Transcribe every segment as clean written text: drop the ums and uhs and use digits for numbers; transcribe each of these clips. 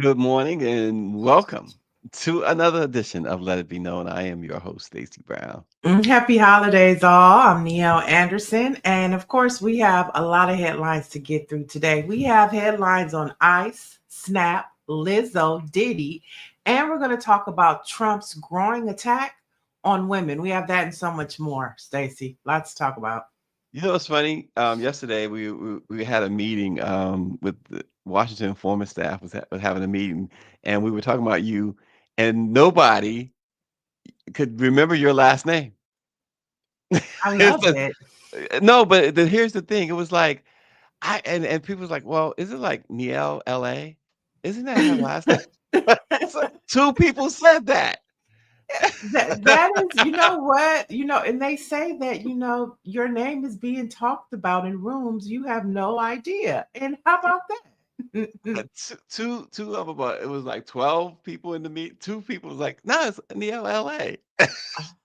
Good morning and welcome to another edition of Let It Be Known. I am your host, Stacy Brown. Happy holidays, all. I'm Niele Anderson. And of course, we have a lot of headlines to get through today. We have headlines on ICE, Snap, Lizzo, Diddy, and we're going to talk about Trump's growing attack on women. We have that and so much more, Stacy. Lots to talk about. You know what's funny? Yesterday we had a meeting with the Washington Foreman staff was having a meeting, and we were talking about you, and nobody could remember your last name. I It's love a- it. no, but here's the thing. It was like and people was like, well, is it like Niele L.A.? Isn't that her last name? So two people said that. that is, you know what, and they say that your name is being talked about in rooms you have no idea. And how about that? Two of them. It was like 12 people in the meet. Two people was like, no, it's Neo LA.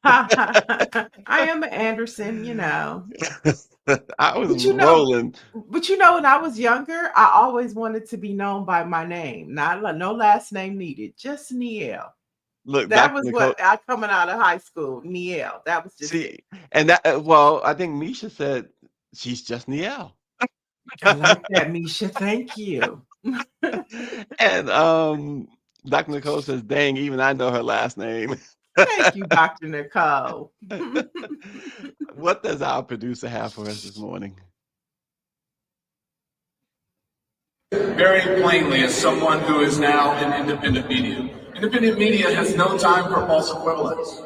I am an Anderson. I was But you know, rolling. when I was younger, I always wanted to be known by my name, no last name needed, just Niele. Look, That Dr. was Nicole. what I coming out of high school, Niele. That was just it. See, and that well, I think Misha said she's just Niele. I like that, Misha. Thank you. And Dr. Nicole says, dang, even I know her last name. Thank you, Dr. Nicole. What does our producer have for us this morning? Very plainly as someone who is now in independent media. Independent media has no time for false equivalence.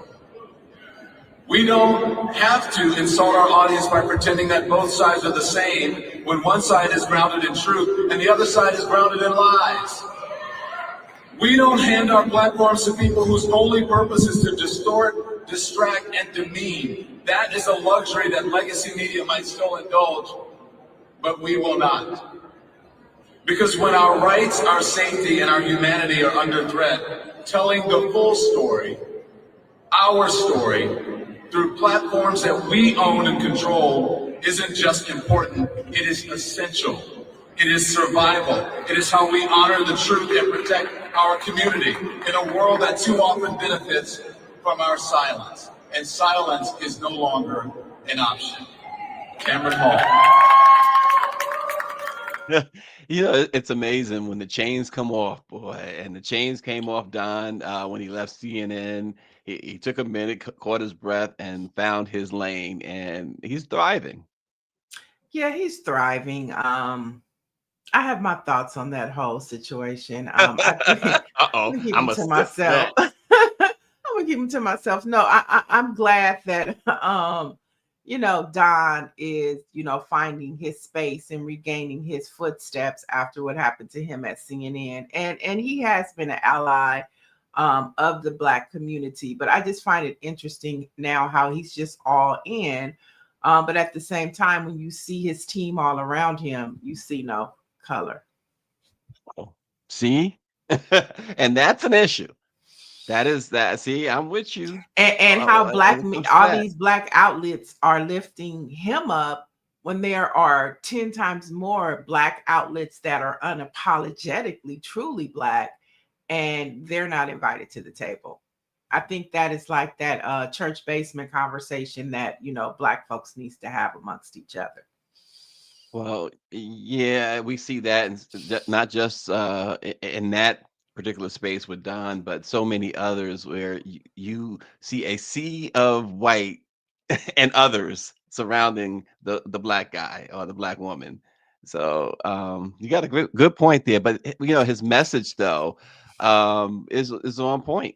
We don't have to insult our audience by pretending that both sides are the same when one side is grounded in truth and the other side is grounded in lies. We don't hand our platforms to people whose only purpose is to distort, distract, and demean. That is a luxury that legacy media might still indulge, but we will not. Because when our rights, our safety, and our humanity are under threat, telling the full story, our story, through platforms that we own and control isn't just important, it is essential. It is survival. It is how we honor the truth and protect our community in a world that too often benefits from our silence. And silence is no longer an option. Cameron Hall. It's amazing when the chains come off, boy. And the chains came off Don when he left CNN. He took a minute, caught his breath, and found his lane, and he's thriving. Yeah, he's thriving. I have my thoughts on that whole situation. I think I'm Uh-oh, gonna keep I'm them a to sip myself. that. I'm gonna keep them to myself. No, I'm glad that Don is finding his space and regaining his footsteps after what happened to him at CNN, and he has been an ally of the Black community. But I just find it interesting now how he's just all in. But at the same time, when you see his team all around him, you see no color. Oh, see? And that's an issue. That is that. See, I'm with you And how when it comes to all that. these Black outlets are lifting him up when there are 10 times more Black outlets that are unapologetically truly Black, and they're not invited to the table. I think that is like that church basement conversation that Black folks needs to have amongst each other. Well, yeah, we see that, and not just in that particular space with Don, but so many others where you see a sea of white and others surrounding the black guy or the black woman. So you got a good point there, but his message though is on point.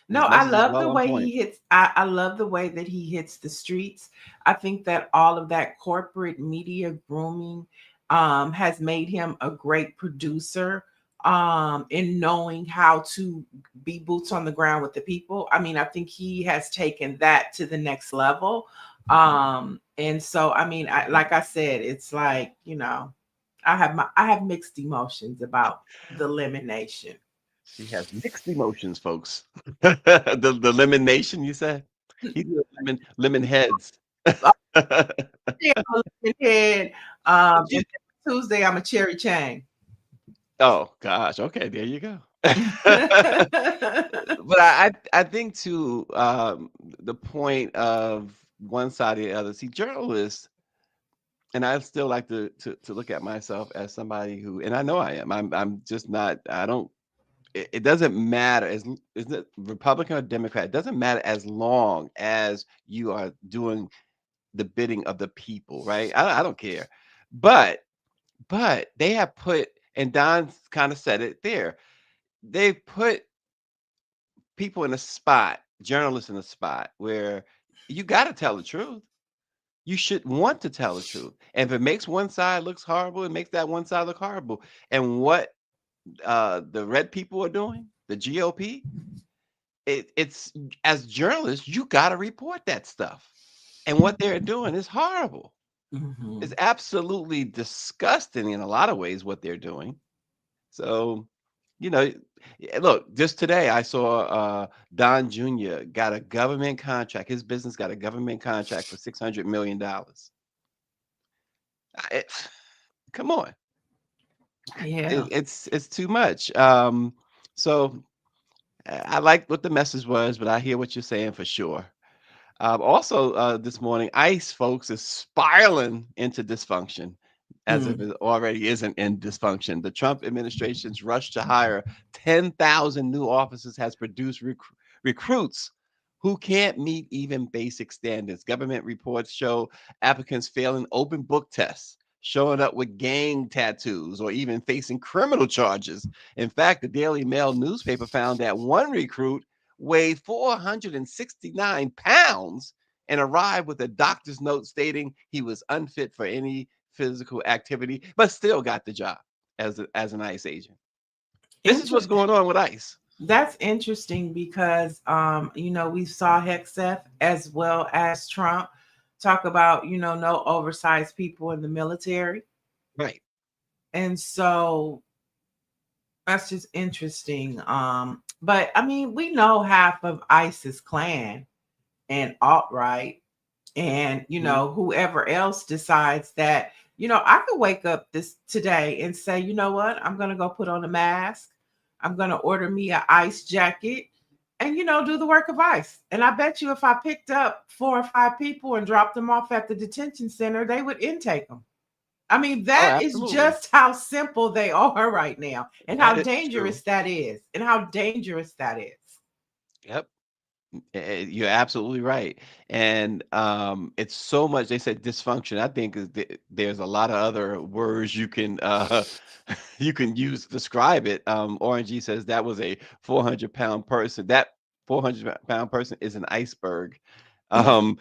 No, His I message is love well the on way point. he hits. I love the way that he hits the streets. I think that all of that corporate media grooming has made him a great producer in knowing how to be boots on the ground with the people. I mean, I think he has taken that to the next level. And so, I mean, like I said, it's like, I have mixed emotions about the elimination. She has mixed emotions, folks. The lemon nation, you said? He's a lemon heads. I'm a lemon head, and then Tuesday I'm a cherry chain. Oh gosh, okay, there you go. But I think too, the point of one side or the other. See, journalists, and I still like to look at myself as somebody who, and I know I am. I'm just not. I don't. It doesn't matter is it Republican or Democrat. It doesn't matter as long as you are doing the bidding of the people, right? I don't care. But they have put, and Don kind of said it there. They've put people in a spot, journalists in a spot where you got to tell the truth. You should want to tell the truth. And if it makes one side looks horrible, it makes that one side look horrible. And what the red people are doing, the GOP, it's as journalists, you got to report that stuff. And what they're doing is horrible. It's Mhm. absolutely disgusting in a lot of ways what they're doing. So, you know, look, just today I saw Don Jr. got a government contract. His business got a government contract for $600 million. Come on, Yeah. it's too much. So I like what the message was, but I hear what you're saying for sure. Also, this morning, ICE folks is spiraling into dysfunction as if Mm. it already isn't in dysfunction. The Trump administration's rush to hire 10,000 new officers has produced recruits who can't meet even basic standards. Government reports show applicants failing open book tests, showing up with gang tattoos, or even facing criminal charges. In fact, the Daily Mail newspaper found that one recruit weighed 469 pounds and arrived with a doctor's note stating he was unfit for any physical activity, but still got the job as an ICE agent. This is what's Inter- going on with ICE. that's interesting because we saw Hexeth as well as Trump talk about, no oversized people in the military. Right. And so that's just interesting. But I mean, we know half of ISIS clan and alt-right and Mhm. whoever else decides that, I could wake up this today and say, you know what, I'm gonna go put on a mask, I'm gonna order me a ice jacket, and do the work of ICE. And I bet you if I picked up 4 or 5 people and dropped them off at the detention center, they would intake them. I mean, Oh, that is absolutely. just how simple they are right now, and how That is true. dangerous that is, and how dangerous that is. Yep. You're absolutely right. And it's so much, they said dysfunction. I think there's a lot of other words you can you can use to describe it. Orange says that was a 400-pound person. That 400-pound person is an iceberg. Um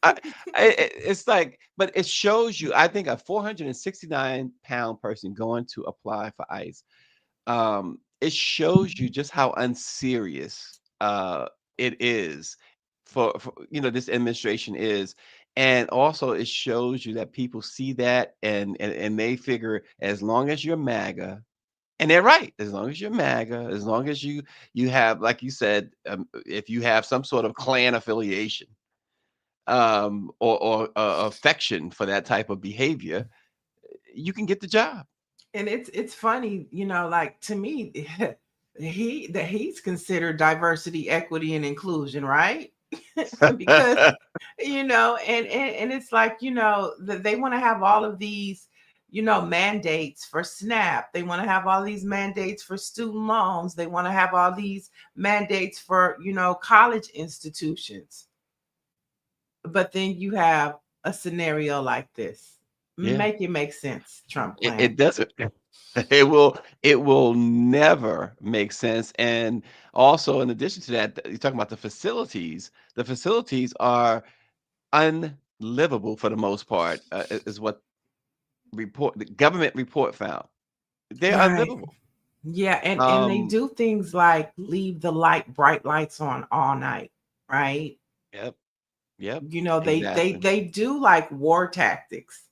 I, it's like, but it shows you, I think a 469-pound person going to apply for ICE, it shows you just how unserious it is for this administration is. And also it shows you that people see that, and they figure as long as you're MAGA, and they're right, as long as you're MAGA, as long as you have, like you said, if you have some sort of clan affiliation, or affection for that type of behavior, you can get the job. And it's funny, like to me, he's considered diversity, equity, and inclusion, right? Because and it's like that they want to have all of these mandates for SNAP. They want to have all these mandates for student loans. They want to have all these mandates for college institutions. But then you have a scenario like this. Yeah. Make it make sense, Trump It plan. doesn't. It will never make sense. And also, in addition to that, you're talking about the facilities. The facilities are unlivable for the most part, is what the government report found. They're Right. unlivable. Yeah, and they Um, do things like leave the bright lights on all night, right? yep, yep, They exactly. they do like war tactics,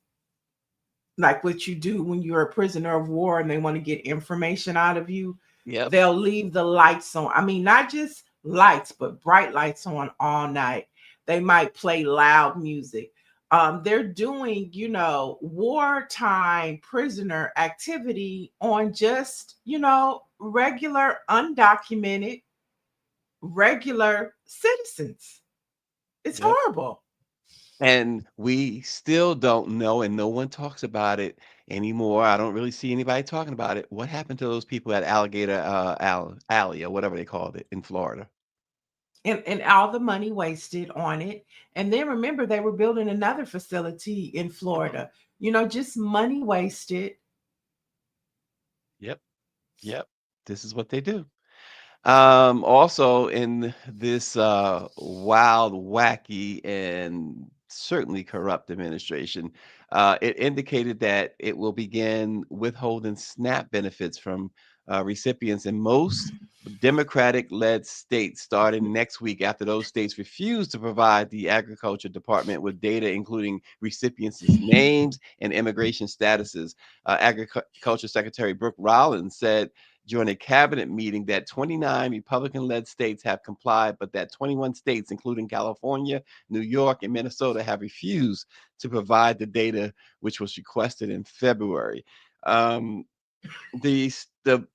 like what you do when you're a prisoner of war and they want to get information out of you. Yep, They'll leave the lights on. I mean, not just lights, but bright lights on all night. They might play loud music. They're doing, wartime prisoner activity on just, regular, undocumented, regular citizens. It's Yep. horrible. And we still don't know, and no one talks about it anymore. I don't really see anybody talking about it. What happened to those people at Alligator Alley or whatever they called it in Florida? And all the money wasted on it. And then remember, they were building another facility in Florida. Just money wasted. Yep. Yep. This is what they do. Also in this wild, wacky, and certainly corrupt administration, it indicated that it will begin withholding SNAP benefits from recipients in most Democratic-led states starting next week after those states refuse to provide the Agriculture Department with data including recipients' names and immigration statuses. Agriculture Secretary Brooke Rollins said during a cabinet meeting that 29 Republican led states have complied, but that 21 states, including California, New York, and Minnesota, have refused to provide the data which was requested in February. Um, the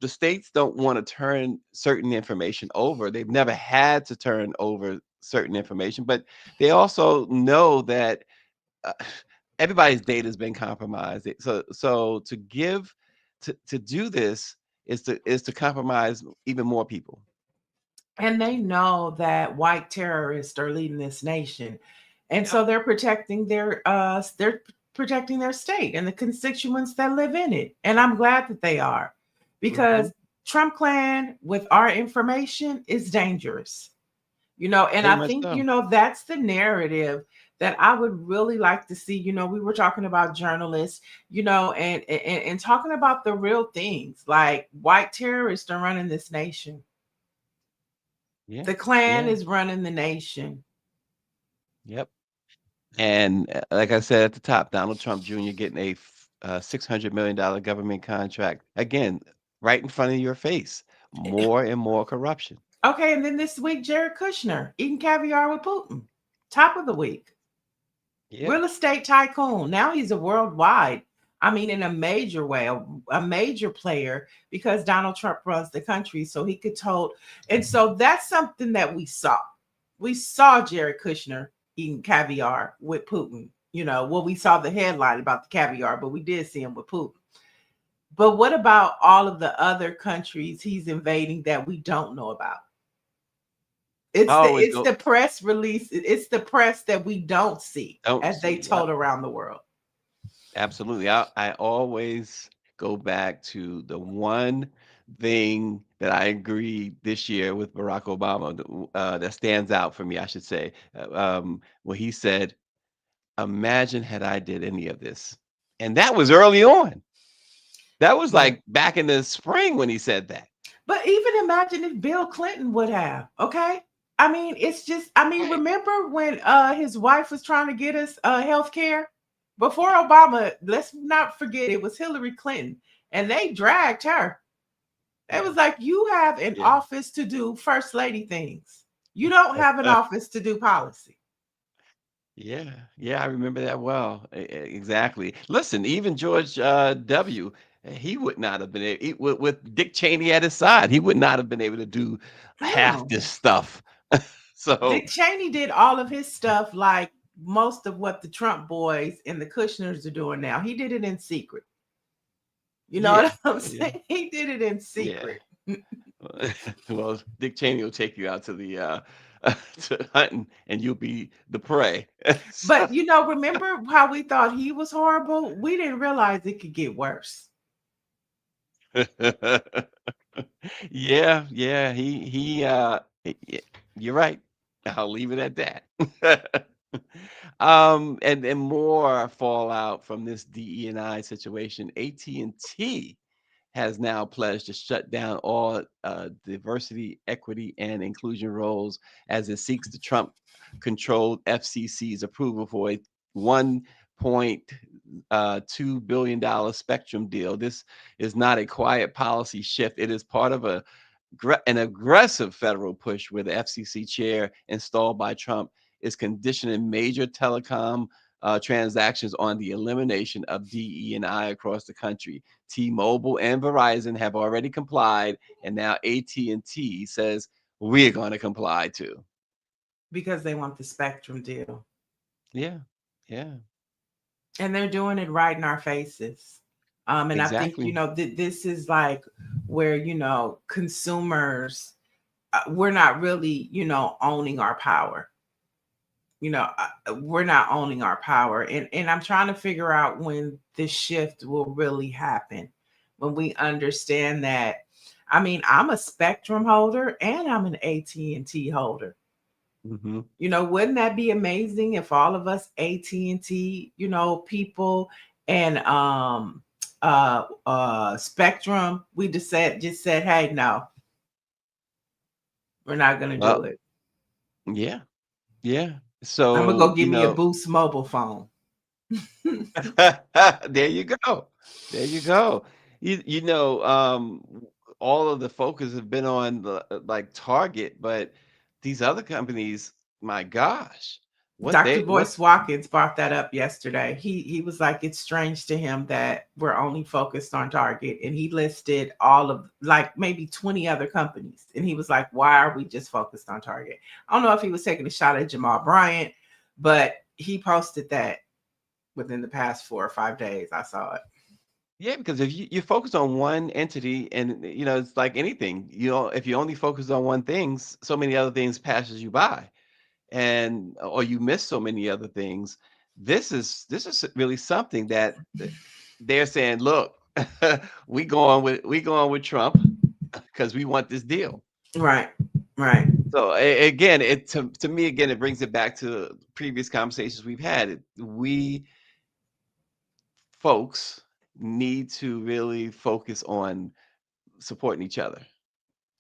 states don't want to turn certain information over. They've never had to turn over certain information, but they also know that uh, everybody's data has been compromised. So to do this is to compromise even more people. And they know that white terrorists are leading this nation. And Yep. so they're protecting their state and the constituents that live in it. And I'm glad that they are, Hmm. because Trump clan with our information is dangerous. And Very I much think, so. that's the narrative that I would really like to see. We were talking about journalists, and talking about the real things, like white terrorists are running this nation. Yeah. The Klan Yeah. is running the nation. Yep. And like I said at the top, Donald Trump Jr. getting a $600 million government contract again, right in front of your face. More and more corruption. Okay, and then this week, Jared Kushner eating caviar with Putin. Top of the week. Yep. Real estate tycoon. Now he's a worldwide, I mean, in a major way, a major player, because Donald Trump runs the country. So he could told. And so that's something that we saw. We saw Jared Kushner eating caviar with Putin. Well, we saw the headline about the caviar, but we did see him with Putin. But what about all of the other countries he's invading that we don't know about? It's I the always it's go, the press release. It's the press that we don't see, don't as they see. Yep. told around the world. Absolutely. I always go back to the one thing that I agreed this year with Barack Obama that stands out for me, I should say, where he said, "Imagine had I did any of this," and that was early on. That was Yeah. like back in the spring when he said that. But even imagine if Bill Clinton would have. Okay. I mean, it's just. I mean, Right. remember when his wife was trying to get us health care before Obama? Let's not forget it was Hillary Clinton, and they dragged her. It Yeah. was like, you have an Yeah. office to do first lady things. You don't have an office to do policy. Yeah, yeah, I remember that well. Exactly. Listen, even George W. He would not have been able, with Dick Cheney at his side, he would not have been able to do half No. this stuff. So, Dick Cheney did all of his stuff like most of what the Trump boys and the Kushners are doing now. He did it in secret. You know yeah, what I'm yeah, saying? He did it in yeah. secret. Well, Dick Cheney will take you out to the to hunting, and you'll be the prey. So, But remember how we thought he was horrible? We didn't realize it could get worse. yeah, yeah, you're right. I'll leave it at that. And more fallout from this DE&I situation. AT&T has now pledged to shut down all diversity, equity, and inclusion roles as it seeks the Trump-controlled FCC's approval for a $1.2 billion spectrum deal. This is not a quiet policy shift. It is part of an aggressive federal push where the FCC chair installed by Trump is conditioning major telecom transactions on the elimination of DE&I across the country. T-Mobile and Verizon have already complied, and now AT&T says we're going to comply too. because they want the spectrum deal. Yeah, yeah, And they're doing it right in our faces. And I think, exactly. this is like where, consumers, we're not really, owning our power. We're not owning our power. And I'm trying to figure out when this shift will really happen, when we understand that. I mean, I'm a Spectrum holder and I'm an AT&T holder. Hmm. Wouldn't that be amazing if all of us AT&T, people, and Spectrum, we just said, hey, no, we're not gonna do Well, it. yeah, yeah. I'm gonna So, go give me a Boost mobile phone. there you go. There you go. All of the focus have been on the like Target, but these other companies, my gosh, what Dr. they what Boyce Watkins brought that up yesterday. He was like, it's strange to him that we're only focused on Target, and he listed all of like maybe 20 other companies, and he was like, why are we just focused on Target? I don't know if he was taking a shot at Jamal Bryant, but he posted that within the past 4 or 5 days. I saw it. yeah, because if you focus on one entity and it's like anything, if you only focus on one thing, so many other things passes you by. And or you miss so many other things. This is really something that they're saying, look, we going with Trump because we want this deal. Right, right. So again, to me again, it brings it back to previous conversations we've had. We folks need to really focus on supporting each other.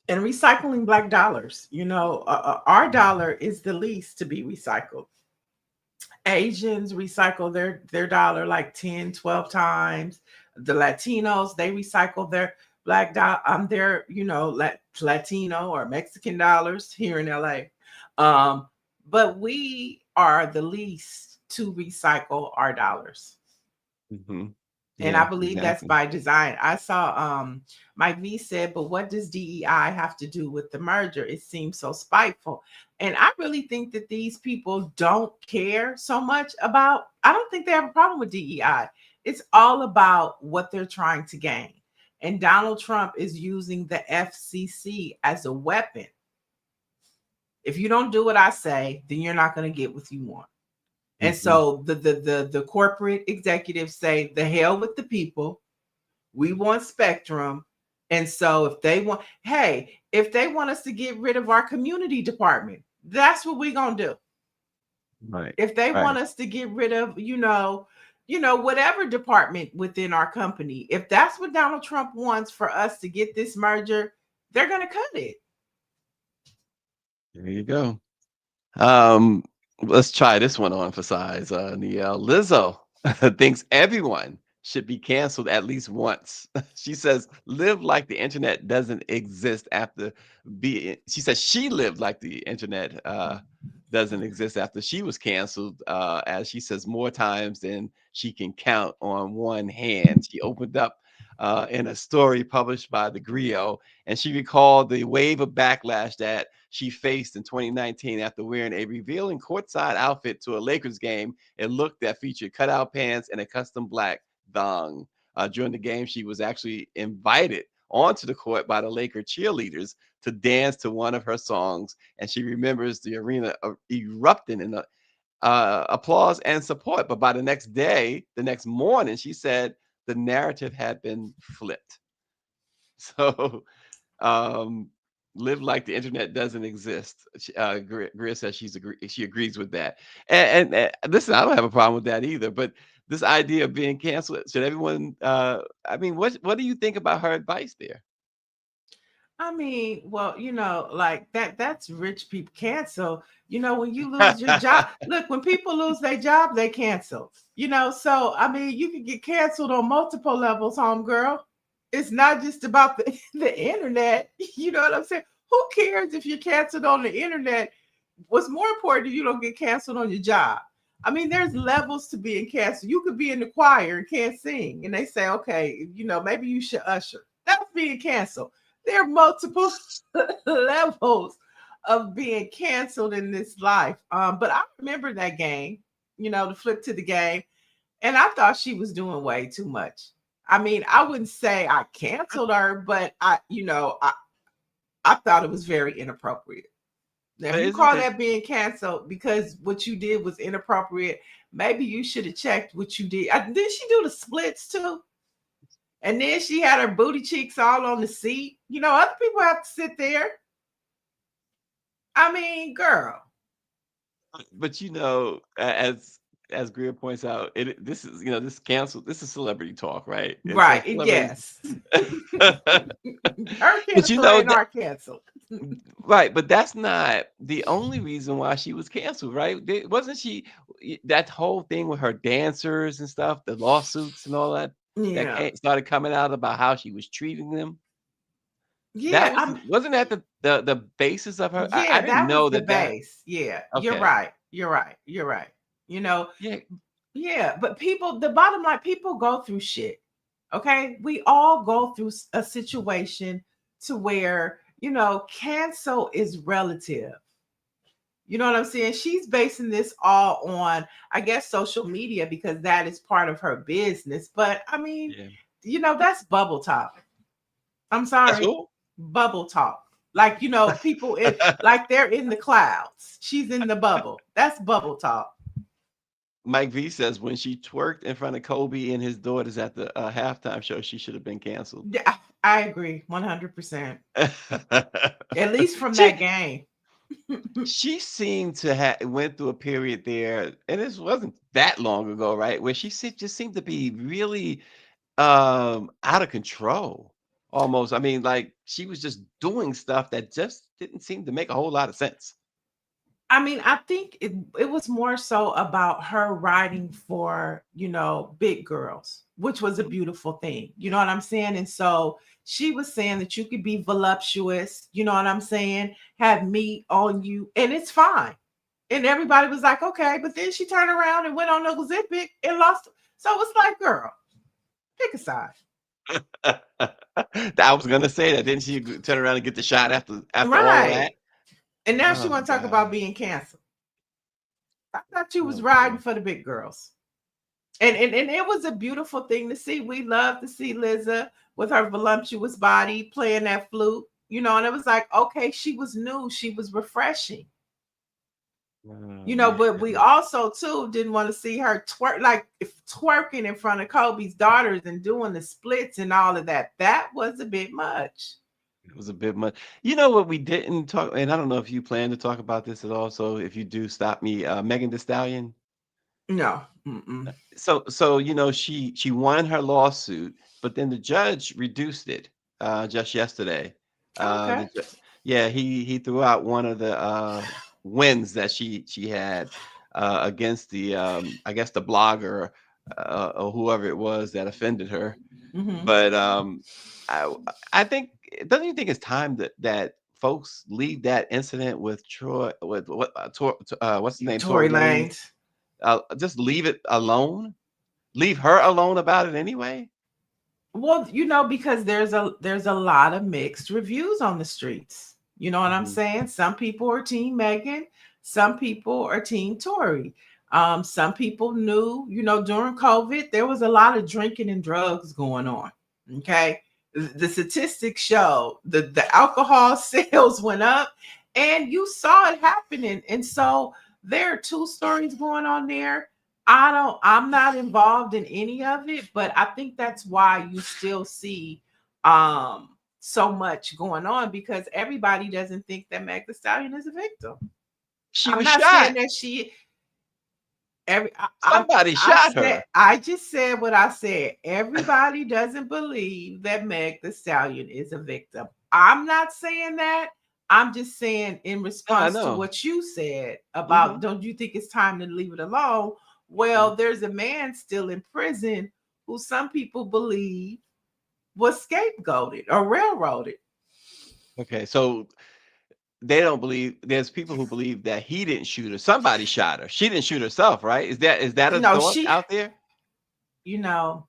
And recycling black dollars. Our dollar is the least to be recycled. Asians recycle their dollar like 10, 12 times. The Latinos, they recycle their their, Latino or Mexican dollars here in LA. But we are the least to recycle our dollars. Hmm. And I Yeah, believe that's exactly. by design. I saw Mike V said, but what does DEI have to do with the merger? It seems so spiteful. And I really think that these people don't care so much about, I don't think they have a problem with DEI. It's all about what they're trying to gain. And Donald Trump is using the FCC as a weapon. If you don't do what I say, then you're not going to get what you want. And Hmm. so the corporate executives say, the hell with the people. We want Spectrum. And so if they want us to get rid of our community department, that's what we're going to do. Right, If they right. want us to get rid of, whatever department within our company, if that's what Donald Trump wants for us to get this merger, they're going to cut it. There you go. Um, let's try this one on for size. Niele. Lizzo thinks everyone should be canceled at least once. She says, "Live like the internet doesn't exist after being." She says she lived like the internet doesn't exist after she was canceled. As she says, more times than she can count on one hand. She opened up. In a story published by the Griot, and she recalled the wave of backlash that she faced in 2019 after wearing a revealing courtside outfit to a Lakers game. It looked that featured cutout pants and a custom black thong. During the game, she was actually invited onto the court by the Laker cheerleaders to dance to one of her songs, and she remembers the arena erupting in applause and support. But by the next morning, she said the narrative had been flipped. So um, live like the internet doesn't exist. Greer says she agrees with that. And listen, I don't have a problem with that either. But this idea of being canceled, should everyone? I mean, what do you think about her advice there? I mean, well, like that's rich people cancel. When you lose your job, look, when people lose their job, they cancel. So I mean, you can get canceled on multiple levels, homegirl. It's not just about the internet. You know what I'm saying? Who cares if you're canceled on the internet? What's more important, you don't get canceled on your job. I mean, there's levels to being canceled. You could be in the choir and can't sing, and they say, okay, maybe you should usher. That's being canceled. There are multiple levels of being canceled in this life. But I remember that game, the flip to the game, and I thought she was doing way too much. I mean, I wouldn't say I canceled her, but I thought it was very inappropriate. Now, if But you isn't call it? that being canceled because what you did was inappropriate, maybe you should have checked what you did. Did she do the splits too? And then she had her booty cheeks all on the seat. Other people have to sit there. I mean, girl. But as Greer points out, this is this canceled. This is celebrity talk, right? And so Right. celebrities. Yes. Her But cancel ain't our cancel. right, but that's not the only reason why she was canceled, right? Wasn't she that whole thing with her dancers and stuff, the lawsuits and all that Yeah. started coming out about how she was treating them? That Yeah. wasn't that the basis of her? I Yeah, didn't that was know the that. base. Yeah. You're Okay. right. You're right. You're right. You know, Yeah. Yeah, but the bottom line, people go through shit. Okay. We all go through a situation to where, cancel is relative. You know what I'm saying? She's basing this all on, I guess, social media because that is part of her business. But I mean, Yeah. that's bubble talk. I'm That's sorry, who? bubble talk. Like, people like they're in the clouds. She's in the bubble. That's bubble talk. Mike V says when she twerked in front of Kobe and his daughters at the halftime show, she should have been canceled. Yeah, I agree 100%. At least from she that game. she seemed to have went through a period there, and this wasn't that long ago, right? Where just seemed to be really out of control almost. I mean, like she was just doing stuff that just didn't seem to make a whole lot of sense. I mean, I think it was more so about her writing for, big girls, which was a Mhm. beautiful thing. You know what I'm saying? And so she was saying that you could be voluptuous, you know what I'm saying? Have meat on you, and it's fine. And everybody was like, okay. But then she turned around and went on the Ozempic and lost. So it's like, girl, pick a side. I was gonna say that. Didn't she turn around and get the shot after all of that? Right. And now she Oh want to talk about God. being canceled. I thought you was Oh riding boy. for the big girls. And it was a beautiful thing to see. We love to see Liza with her voluptuous body playing that flute, and it was like, okay, she was new, she was refreshing, Oh man. but we also too didn't want to see her twerk like if twerking in front of Kobe's daughters and doing the splits and all of that. That was a bit much. It was a bit much. You know what we didn't talk, and I don't know if you plan to talk about this at all. So if you do, stop me. Megan Thee Stallion. No. Mm-mm. So she won her lawsuit, but then the judge reduced it just yesterday. Uh, Okay. the, ju- yeah, he threw out one of the wins that she had against the I guess the blogger or whoever it was that offended her. Hmm. But I I think don't you think it's time that folks leave that incident with Troy with what's his name, Tory Tory Lane, Lanez. just leave it alone? Leave her alone about it anyway? Well, because there's a lot of mixed reviews on the streets. You know what I'm Mhm. saying? Some people are team Megan, some people are team Tory. Some people knew, during COVID, there was a lot of drinking and drugs going on. Okay. The statistics show the alcohol sales went up and you saw it happening. And so there are two stories going on there. I'm not involved in any of it, but I think that's why you still see so much going on because everybody doesn't think that Meg Thee Stallion is a victim. She I'm was not shot. saying that she every Somebody shot her. I just said what I said. Everybody doesn't believe that Meg Thee Stallion is a victim. I'm not saying that. I'm just saying in No, I response to know. what you said about Mhm. don't you think it's time to leave it alone? Mhm. Well, there's a man still in prison who some people believe was scapegoated or railroaded. Okay, so they don't believe. There's people who believe that he didn't shoot her. Somebody shot her. She didn't shoot herself, right? Is that a No, thought out there? you know,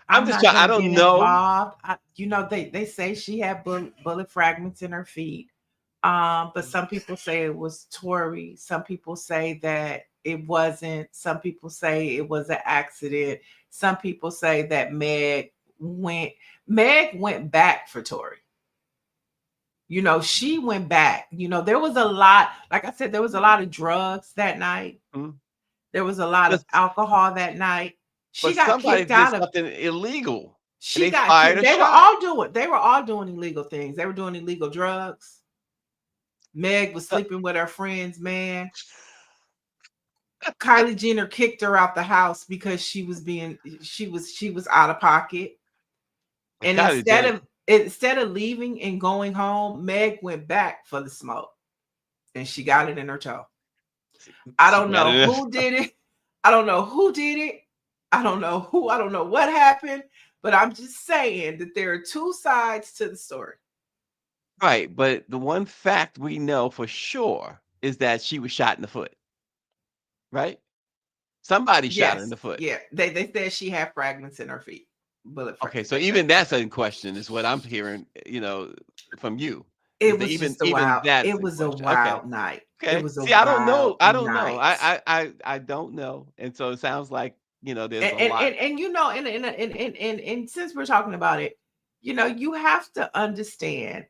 I'm I'm just not trying. I gonna get don't know. involved. They say she had bullet fragments in her feet. But some people say it was Tori. Some people say that it wasn't. Some people say it was an accident. Some people say that Meg went back for Tori. She went back. There was a lot, like I said, there was a lot of drugs that night. Mhm. There was a lot But of alcohol that night. She but got somebody kicked did out of something illegal, and she they got fired kicked. a They were shot. all doing illegal things. They were doing illegal drugs. Meg was Uh, sleeping with her friends, man. Kylie Jenner kicked her out the house because she was out of pocket. And Kylie instead Jenner. of instead of leaving and going home, Meg went back for the smoke and she got it in her toe. I She don't got know it. who did it. I don't know who did it. I don't know what happened, but I'm just saying that there are two sides to the story. Right, but the one fact we know for sure is that she was shot in the foot, right? Somebody shot her in Yes, the foot. yeah. They said she had fragments in her feet, bullet Okay, fragments. so even that's in question is what I'm hearing, from you. Is It that was even just a even wild. that's It in was a question. Okay. wild night. It Okay. was a See, I don't know. wild I don't know. night. I don't know. And so it sounds like, there's And a and lot. and, and and since we're talking about it, you have to understand.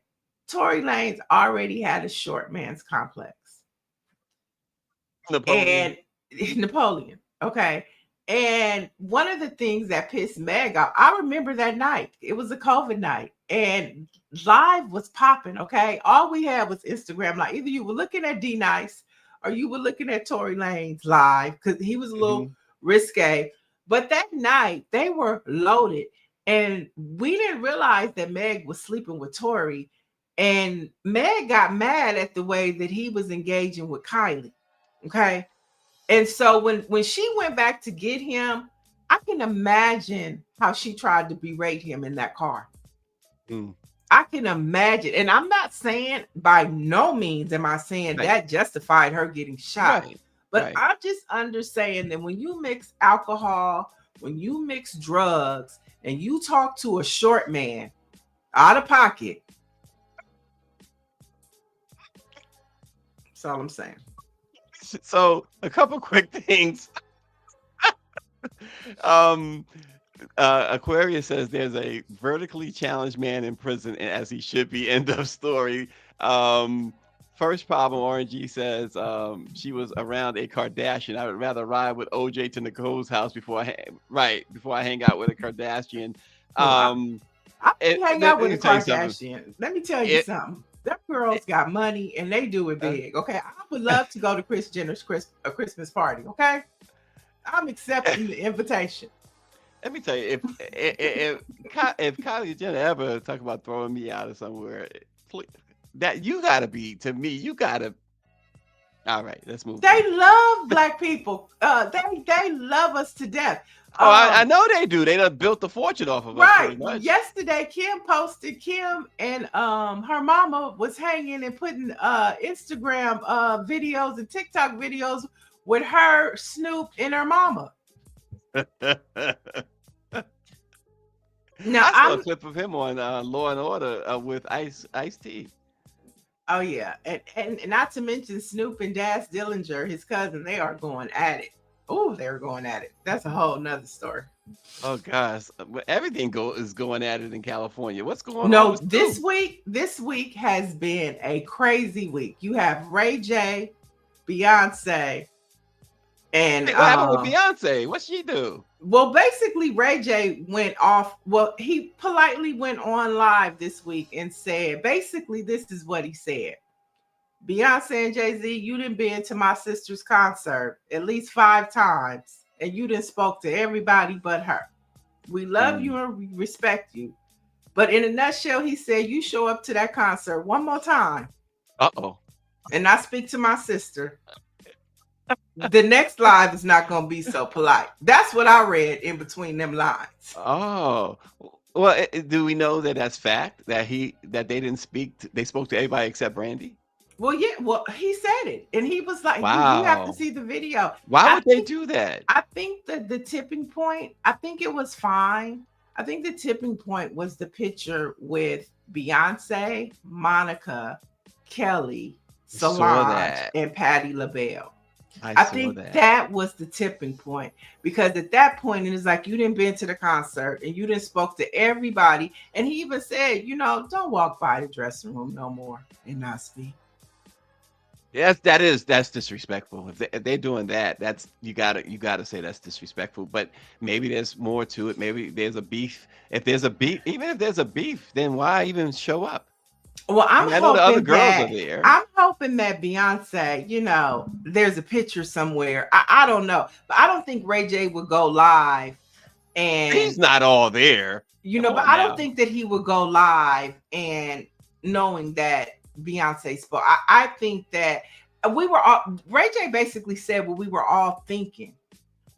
Tory Lanez already had a short man's complex. Napoleon. And Napoleon. Okay. And one of the things that pissed Meg off, I remember that night. It was a COVID night, and live was popping. Okay. All we had was Instagram. Like either you were looking at D Nice or you were looking at Tory Lanez live because he was a little Mhm. risque. But that night they were loaded, and we didn't realize that Meg was sleeping with Tory. And Meg got mad at the way that he was engaging with Kylie. Okay. And so when she went back to get him, I can imagine how she tried to berate him in that car. Mm. I can imagine. And I'm not saying, by no means am I saying Right. that justified her getting shot. Right. But Right. I'm just understanding that when you mix alcohol, when you mix drugs, and you talk to a short man out of pocket, that's all I'm saying. So a couple quick things. Um Aquarius says there's a vertically challenged man in prison as he should be. End of story. Um, First problem, RNG says she was around a Kardashian. I would rather ride with OJ to Nicole's house before I hang out with a Kardashian. Oh, Um, I hang let out with me a tell you something. Kardashian. Let me tell you It, something. Them girls got money and they do it uh, big. Okay. I would love to go to Kris Jenner's Christmas party. Okay. I'm accepting the invitation. let me tell you, if Kylie Jenner ever talk about throwing me out of somewhere, please, that you gotta be to me. You gotta. All right, let's move on. They love black people. They love us to death. Oh, I Um, know they do. They done built the fortune off of us, right. pretty much. Yesterday, Kim and her mama was hanging and putting Instagram videos and TikTok videos with her, Snoop, and her mama. Now I saw a I'm clip of him on Law and Order with Ice T. Oh yeah, and not to mention Snoop and Daz Dillinger, his cousin, they are going at it. Oh, they're going at it. That's a whole nother story. Oh gosh, everything is going at it in California. What's going on No, with Snoop? this week has been a crazy week. You have Ray J, Beyonce, and Hey, what happened with Beyonce? What she do? well, basically Ray J went off. Well, he politely went on live this week and said, basically, this is what he said. Beyonce and Jay-Z, you didn't been to my sister's concert at least 5 times, and you didn't spoke to everybody but her. We love you and we respect you. But in a nutshell, he said, you show up to that concert one more time Uh-oh. and I speak to my sister, the next live is not going to be so polite. That's what I read in between them lines. Oh. Well, do we know that that's fact that they didn't speak? They spoke to everybody except Brandy. Well, yeah, well, he said it, and he was like, you have to Wow. see the video. Why I would they think do that? I think that the tipping point, I think it was fine. I think the tipping point was the picture with Beyonce, Monica, Kelly, I saw Solange, that. and Patti LaBelle. I I saw think that. that was the tipping point, because at that point it is like you didn't been to the concert and you didn't spoke to everybody. And he even said, don't walk by the dressing room no more and not speak. Yes, that's disrespectful. If they're doing that, that's you gotta say that's disrespectful. But maybe there's more to it. Maybe there's a beef. If there's a beef, even if there's a beef, then why even show up? Well, I mean, I know the other girls are there. I'm hoping that Beyonce, there's a picture somewhere. I don't know, but I don't think Ray J would go live He's and not all there. Come but on I don't now. think that he would go live and knowing that Beyonce spoke. I think that we were all Ray J basically said what we were all thinking.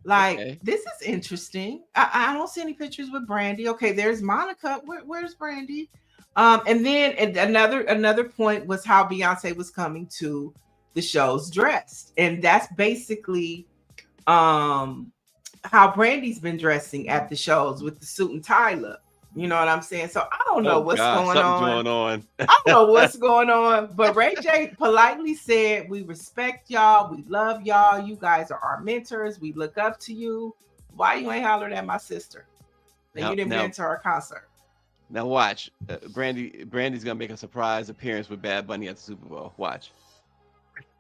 Like, Okay. this is interesting. I don't see any pictures with Brandy. Okay, there's Monica. Where's Brandy? And then another point was how Beyonce was coming to the shows dressed, and that's basically um how Brandy's been dressing at the shows with the suit and tie look. You know what I'm saying? So I don't know Oh what's God, going something's on. going on. I don't know what's going on, but Ray J politely said, "We respect y'all. We love y'all. You guys are our mentors. We look up to you. Why you ain't hollered at my sister? And you Now, didn't been now, to her concert." now, watch. Brandy's gonna make a surprise appearance with Bad Bunny at the Super Bowl. Watch.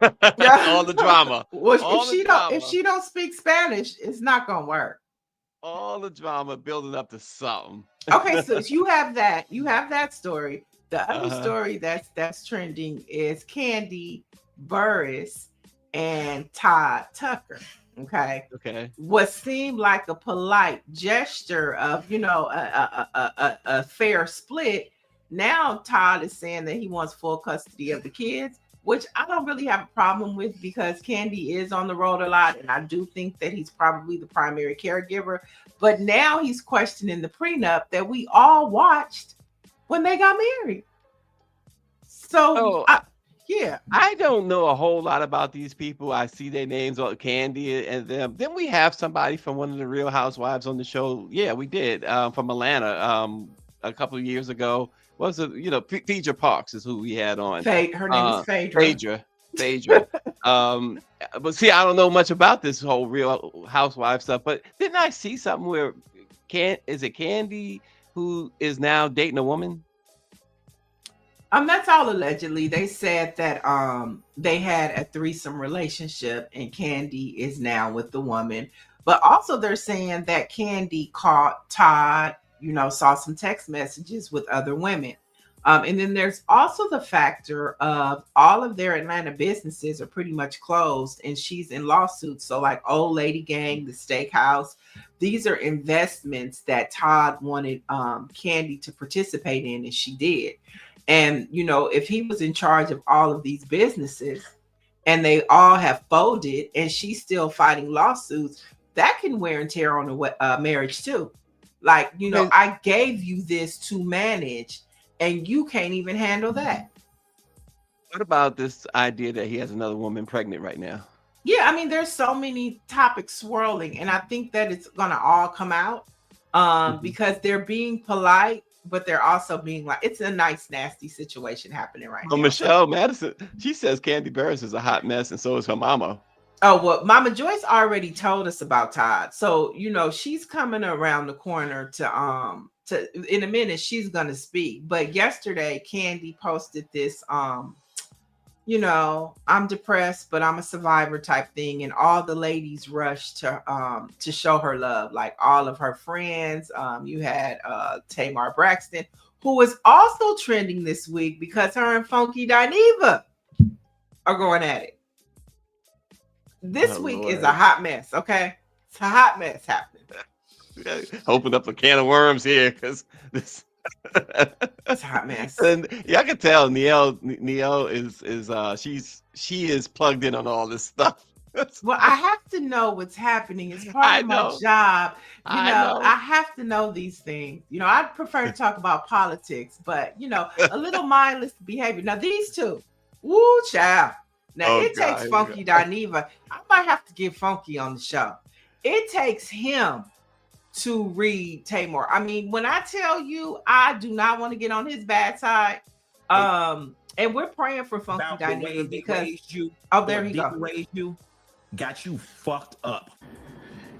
Yeah. All the drama. Well, if All the she drama. don't speak Spanish, it's not gonna work. All the drama building up to something. Okay, so you have that. You have that story. The other Uh-huh. story that's trending is Candy Burris and Todd Tucker. Okay. Okay. What seemed like a polite gesture of, a fair split. Now Todd is saying that he wants full custody of the kids, which I don't really have a problem with because Candy is on the road a lot, and I do think that he's probably the primary caregiver. But now he's questioning the prenup that we all watched when they got married. So, Oh, yeah. I don't know a whole lot about these people. I see their names on Candy and them. Then we have somebody from one of the Real Housewives on the show. Yeah, we did. From Atlanta, a couple of years ago. What was it? Phaedra Parks is who we had on. Her name is Phaedra. Phaedra. Phaedra. But see, I don't know much about this whole Real Housewives stuff. But didn't I see something where is it Candy who is now dating a woman? That's all allegedly. They said that they had a threesome relationship and Candy is now with the woman. But also they're saying that Candy caught Todd, saw some text messages with other women. And then there's also the factor of all of their Atlanta businesses are pretty much closed and she's in lawsuits. So like Old Lady Gang, the steakhouse, these are investments that Todd wanted Candy to participate in, and she did. And, if he was in charge of all of these businesses and they all have folded and she's still fighting lawsuits, that can wear and tear on a marriage too. Like, Okay. I gave you this to manage and you can't even handle that. What about this idea that he has another woman pregnant right now? Yeah, I mean, there's so many topics swirling, and I think that it's gonna all come out Mhm. because they're being polite, but they're also being like, it's a nice, nasty situation happening right Well, now. So, Michelle Madison, she says Candy Burris is a hot mess, and so is her mama. oh well, Mama Joyce already told us about Todd, so she's coming around the corner to in a minute she's gonna speak. But yesterday, Candy posted this I'm depressed, but I'm a survivor type thing. And all the ladies rushed to show her love, like all of her friends. You had Tamar Braxton, who was also trending this week because her and Funky Dineva are going at it. This Oh, week Lord. is a hot mess, okay? It's a hot mess happening. Open up a can of worms here because this. It's a hot mess. And yeah, I can tell Niele is she is plugged in on all this stuff. Well, I have to know what's happening. It's part I of my know. job. I know. I have to know these things. I'd prefer to talk about politics, but a little mindless behavior. Now, these two, Woo, child. Now Oh it God, takes here we Funky go. Dineva. I might have to get Funky on the show. It takes him to read Tamar. I mean, when I tell you, I do not want to get on his bad side. And we're praying for Funky About the way Dineva they because raised you, there or he didn't go. raise you, got you fucked up.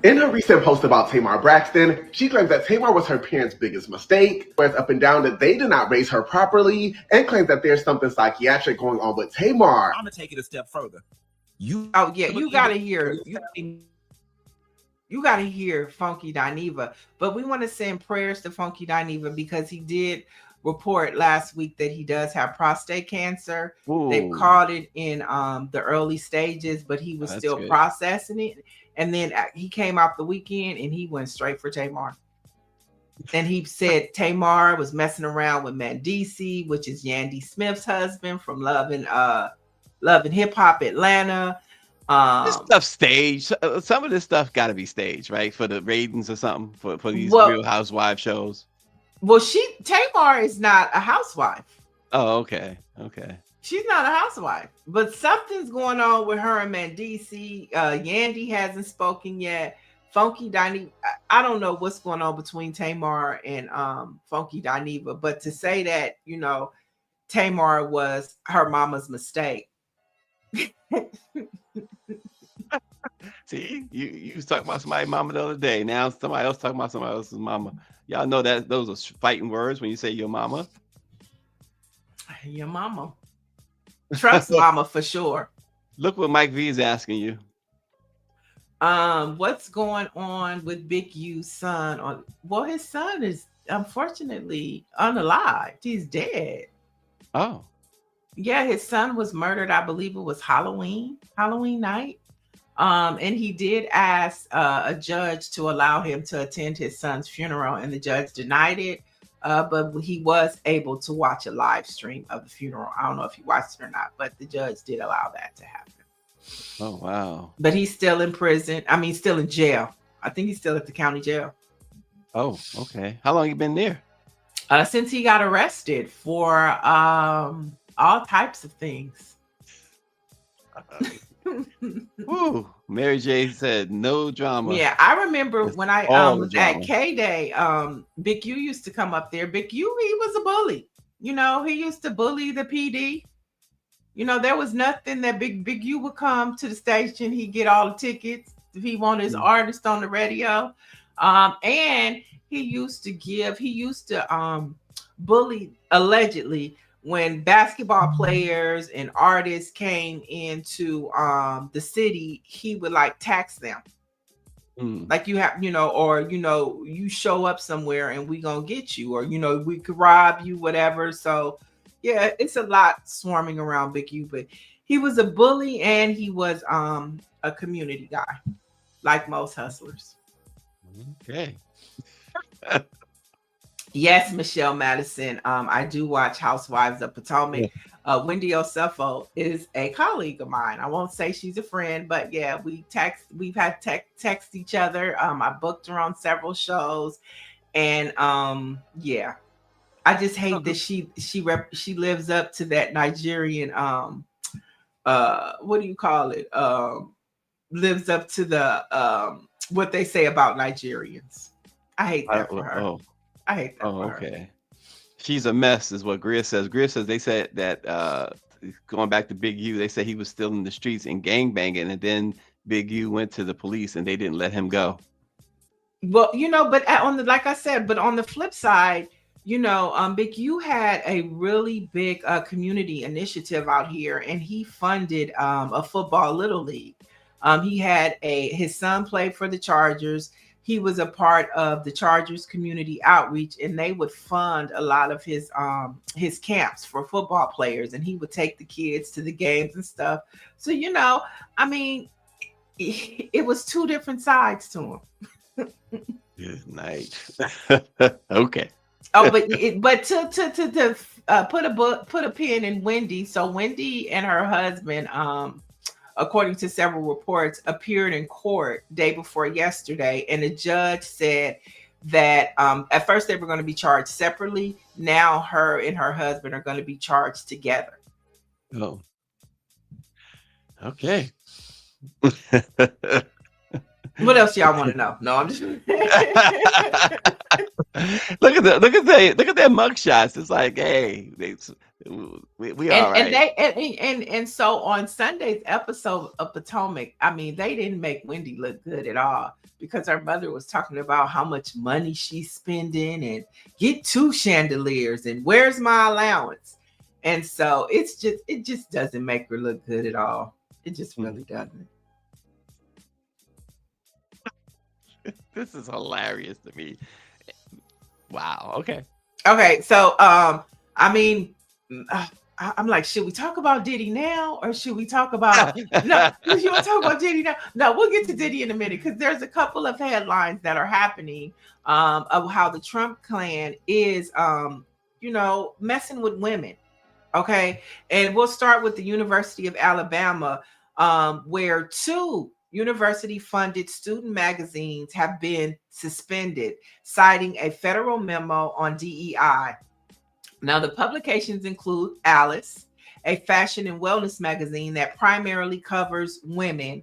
In her recent post about Tamar Braxton, she claims that Tamar was her parents' biggest mistake, swears up and down that they did not raise her properly, and claims that there's something psychiatric going on with Tamar. I'm gonna take it a step further. You gotta hear you gotta hear Funky Dineva. But we want to send prayers to Funky Dineva because he did report last week that he does have prostate cancer. Ooh. They caught it in the early stages, but he was still good. processing it. And then he came out the weekend and he went straight for Tamar. And he said Tamar was messing around with Mandisi, which is Yandy Smith's husband from Love and Hip Hop Atlanta. This stuff staged. Some of this stuff got to be staged, right? For the ratings or something for these Real Housewives shows. Well, Tamar is not a housewife. Oh, okay. She's not a housewife, but something's going on with her and Mandisi. Yandy hasn't spoken yet. Funky Dineva, I don't know what's going on between Tamar and Funky Dineva, but to say that, Tamar was her mama's mistake. See, you was talking about somebody's mama the other day. Now somebody else talking about somebody else's mama. Y'all know that those are fighting words when you say your mama. Your mama. Trump's mama for sure. Look what Mike V is asking you. What's going on with Big U's son? Well, his son is unfortunately unalived. He's dead. Oh. Yeah, his son was murdered. I believe it was Halloween night. And he did ask a judge to allow him to attend his son's funeral, and the judge denied it. But he was able to watch a live stream of the funeral. I don't know if he watched it or not, but the judge did allow that to happen. Oh, wow. But he's still in prison. I mean, still in jail. I think he's still at the county jail. Oh, okay. How long you been there? Since he got arrested for all types of things. Ooh, Mary J said no drama. Yeah, I remember when I was at K-Day, Big U used to come up there. Big U, he was a bully. He used to bully the PD. There was nothing that Big U would come to the station. He'd get all the tickets if he wanted his artist on the radio. And he used to bully allegedly when basketball players and artists came into the city. He would tax them. Like you have, you show up somewhere and we gonna get you, or we could rob you, whatever. So yeah, it's a lot swarming around Big U, but he was a bully and he was a community guy, like most hustlers. Okay. Yes, Michelle Madison. I do watch Housewives of Potomac. Wendy Osefo is a colleague of mine. I won't say she's a friend, but yeah, we've had text each other. I booked her on several shows, and yeah, I just hate that she lives up to that Nigerian what do you call it? Lives up to the what they say about Nigerians. I hate that for her. I hate that for her. Okay. She's a mess, is what Greer says. Greer says they said that going back to Big U, they said he was still in the streets and gangbanging, and then Big U went to the police and they didn't let him go. Well, but like I said, but on the flip side, Big U had a really big community initiative out here, and he funded a football little league. He had his son played for the Chargers. He was a part of the Chargers community outreach, and they would fund a lot of his camps for football players, and he would take the kids to the games and stuff. So, I mean, it was two different sides to him. Good night. Okay. Oh, but to put a pin in Wendy. So Wendy and her husband, according to several reports, appeared in court day before yesterday, and the judge said that at first they were going to be charged separately. Now her and her husband are going to be charged together. Oh, okay. What else y'all want to know? No, I'm just. Look at their mug shots. It's like, hey, we all And right. they and so on Sunday's episode of Potomac, I mean, they didn't make Wendy look good at all because her mother was talking about how much money she's spending and get 2 chandeliers and where's my allowance. And so it just doesn't make her look good at all. It just really doesn't. This is hilarious to me. Wow. Okay. Okay, so I mean, I'm like, should we talk about Diddy now, or should we talk about no? You want to talk about Diddy now? No, we'll get to Diddy in a minute because there's a couple of headlines that are happening of how the Trump clan is, messing with women. Okay, and we'll start with the University of Alabama, where 2 university-funded student magazines have been suspended, citing a federal memo on DEI. Now, the publications include Alice, a fashion and wellness magazine that primarily covers women,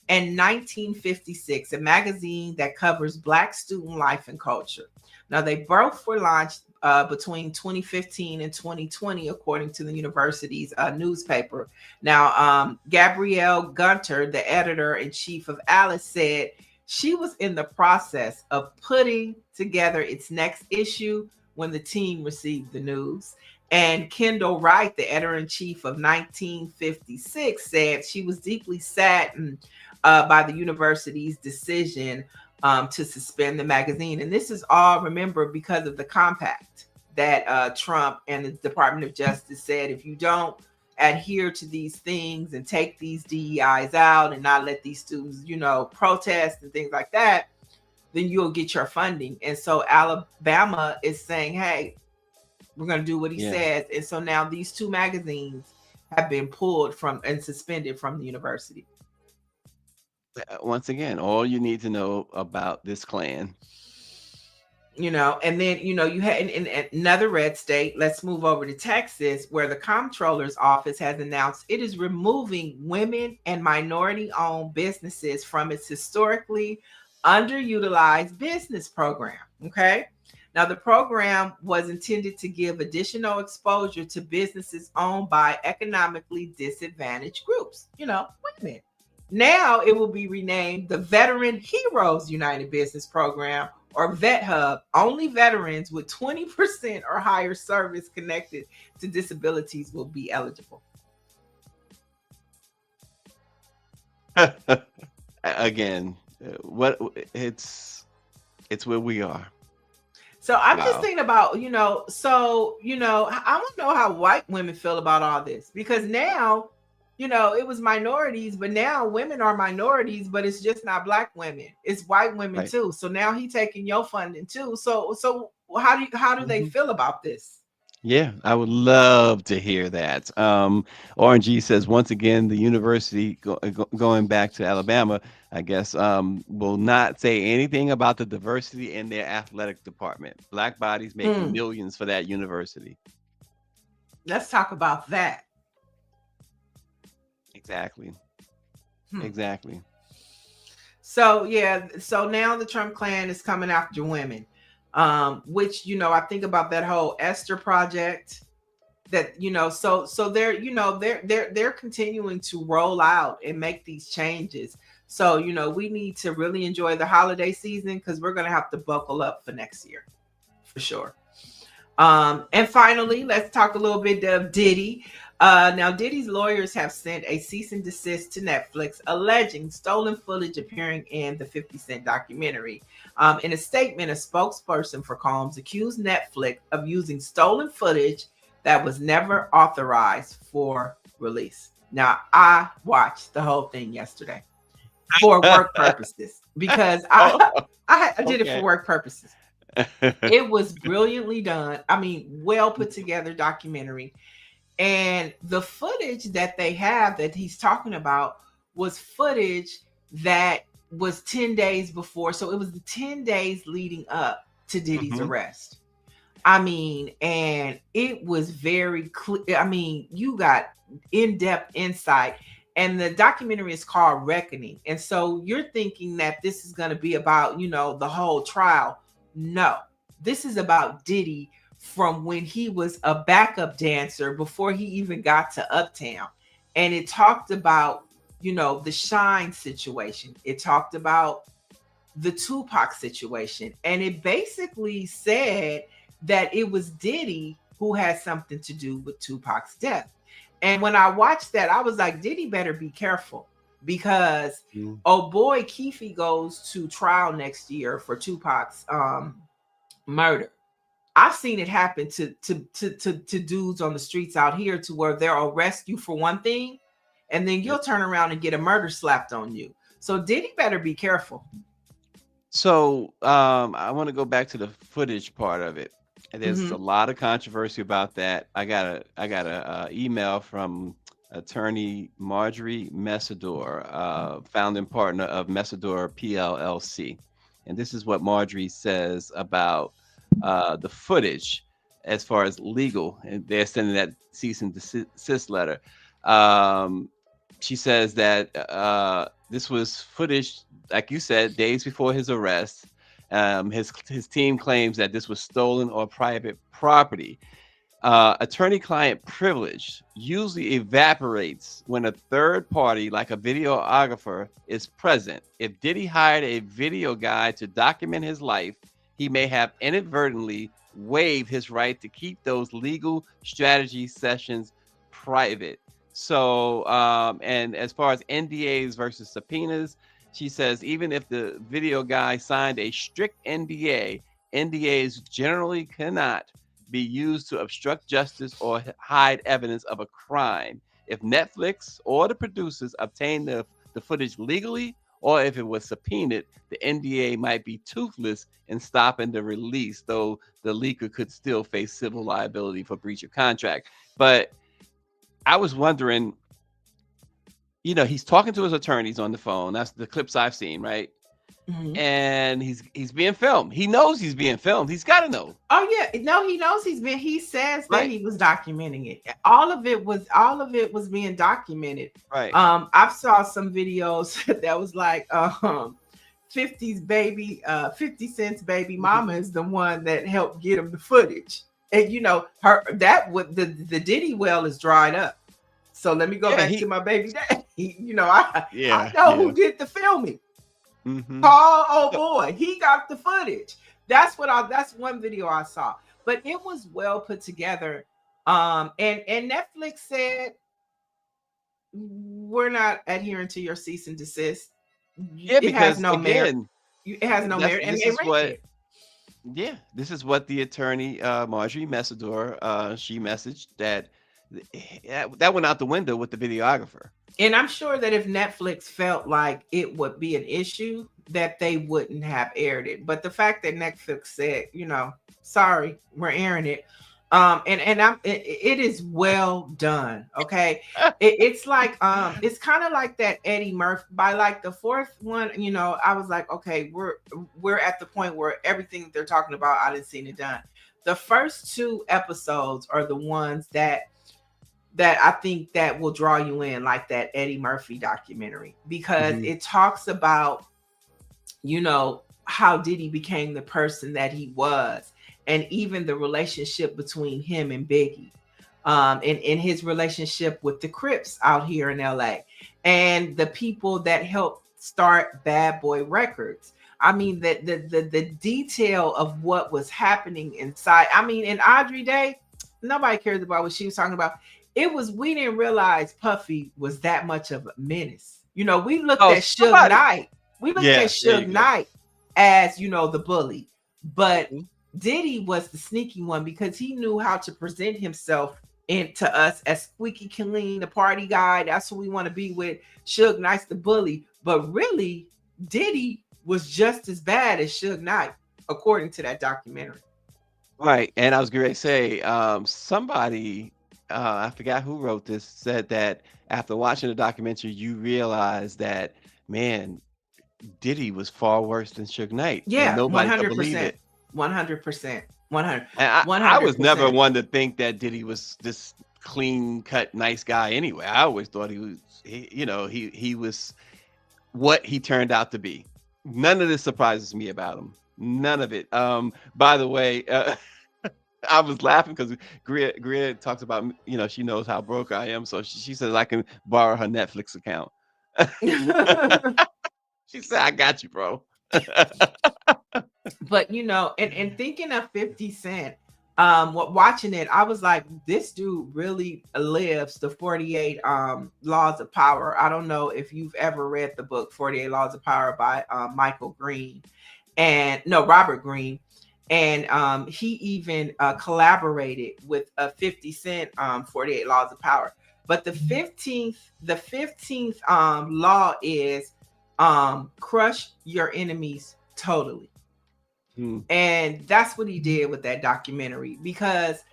and 1956, a magazine that covers Black student life and culture. Now, they both were launched between 2015 and 2020, according to the university's newspaper. Now, Gabrielle Gunter, the editor-in-chief of Alice, said she was in the process of putting together its next issue when the team received the news. And Kendall Wright, the editor-in-chief of 1956, said she was deeply saddened by the university's decision to suspend the magazine. And this is all, remember, because of the compact that Trump and the Department of Justice said, if you don't adhere to these things and take these DEIs out and not let these students, protest and things like that, then you'll get your funding. And so Alabama is saying, hey, we're going to do what he says. And so now these 2 magazines have been pulled from and suspended from the university. Once again, all you need to know about this clan. And then, you had in another red state. Let's move over to Texas, where the comptroller's office has announced it is removing women and minority-owned businesses from its historically underutilized business program. Okay. Now, the program was intended to give additional exposure to businesses owned by economically disadvantaged groups, women. Now it will be renamed the Veteran Heroes United Business Program, or Vet Hub. Only veterans with 20% or higher service connected to disabilities will be eligible. Again, what it's where we are. So I'm just thinking about, I want to know how white women feel about all this, because now, it was minorities, but now women are minorities, but it's just not Black women. It's white women too. So now he taking your funding too. So how do they feel about this? Yeah, I would love to hear that. RNG says, once again, the university going back to Alabama, I guess, will not say anything about the diversity in their athletic department. Black bodies make millions for that university. Let's talk about that. Exactly. Exactly. So now the Trump clan is coming after women. Which, I think about that whole Esther project that, so they're continuing to roll out and make these changes. So, we need to really enjoy the holiday season, because we're going to have to buckle up for next year for sure. And finally, let's talk a little bit of Diddy. Now, Diddy's lawyers have sent a cease and desist to Netflix, alleging stolen footage appearing in the 50 Cent documentary. In a statement, a spokesperson for Combs accused Netflix of using stolen footage that was never authorized for release. Now, I watched the whole thing yesterday for work purposes, because I did it for work purposes. It was brilliantly done. I mean, well put together documentary. And the footage that they have that he's talking about was footage that was 10 days before. So it was the 10 days leading up to Diddy's arrest. I mean, and it was very clear. I mean, you got in-depth insight. And the documentary is called Reckoning. And so you're thinking that this is going to be about, the whole trial. No, this is about Diddy from when he was a backup dancer before he even got to Uptown. And it talked about, the Shine situation. It talked about the Tupac situation. And it basically said that it was Diddy who had something to do with Tupac's death. And when I watched that, I was like, Diddy better be careful, because oh boy, Keefe goes to trial next year for Tupac's murder. I've seen it happen to dudes on the streets out here, to where they'll arrest you for one thing, and then you'll turn around and get a murder slapped on you. So Diddy better be careful. So I want to go back to the footage part of it. And there's a lot of controversy about that. I got a email from attorney Marjorie Messidor, founding partner of Messidor PLLC. And this is what Marjorie says about the footage as far as legal. And they're sending that cease and desist letter. She says that this was footage, like you said, days before his arrest. His team claims that this was stolen or private property. Attorney-client privilege usually evaporates when a third party, like a videographer, is present. If Diddy hired a video guy to document his life, he may have inadvertently waived his right to keep those legal strategy sessions private. So, and as far as NDAs versus subpoenas, she says, even if the video guy signed a strict NDA, NDAs generally cannot be used to obstruct justice or hide evidence of a crime. If Netflix or the producers obtained the footage legally, or if it was subpoenaed, the NDA might be toothless in stopping the release, though the leaker could still face civil liability for breach of contract. But I was wondering, he's talking to his attorneys on the phone. That's the clips I've seen, right? And he's being filmed. He knows he's being filmed. He's got to know. Oh yeah, no, he knows he says that he was documenting it. All of it was being documented. Right. I've saw some videos that was like 50's baby, 50 Cent's baby mama is the one that helped get him the footage. And the Diddy well is dried up. So let me go back to my baby daddy. I know who did the filming. Paul, oh boy, he got the footage. That's one video I saw. But it was well put together. And Netflix said, we're not adhering to your cease and desist. Yeah, it has no merit. It has no merit. And this is what the attorney Marjorie Messidor, she messaged that went out the window with the videographer. And I'm sure that if Netflix felt like it would be an issue, that they wouldn't have aired it. But the fact that Netflix said, sorry, we're airing it. It is well done. Okay. It's like, it's kind of like that Eddie Murphy. By like the fourth one, I was like, okay, we're at the point where everything they're talking about, I didn't see it done. The first two episodes are the ones that I think that will draw you in, like that Eddie Murphy documentary, because it talks about, how Diddy became the person that he was, and even the relationship between him and Biggie, and his relationship with the Crips out here in LA, and the people that helped start Bad Boy Records. I mean, the detail of what was happening inside. I mean, in Audrey Day, nobody cares about what she was talking about. We didn't realize Puffy was that much of a menace. We looked at Suge Knight. We looked at Suge Knight as, the bully. But Diddy was the sneaky one, because he knew how to present himself to us as squeaky clean, the party guy. That's who we want to be with. Suge Knight's the bully. But really, Diddy was just as bad as Suge Knight, according to that documentary. Right. And I was going to say, somebody... I forgot who wrote this, said that after watching the documentary, you realize that, man, Diddy was far worse than Suge Knight. Yeah, nobody could believe it. 100%. 100, And I was never 100%. one to think that Diddy was this clean cut, nice guy anyway. I always thought he was what he turned out to be. None of this surprises me about him. None of it. By the way, I was laughing because Greer talks about, she knows how broke I am. So she says I can borrow her Netflix account. She said, I got you, bro. But and thinking of 50 Cent, watching it, I was like, this dude really lives the 48 laws of power. I don't know if you've ever read the book 48 Laws of Power by Robert Greene. And he even collaborated with 50 Cent 48 Laws of Power. But the 15th law is crush your enemies totally. And that's what he did with that documentary, because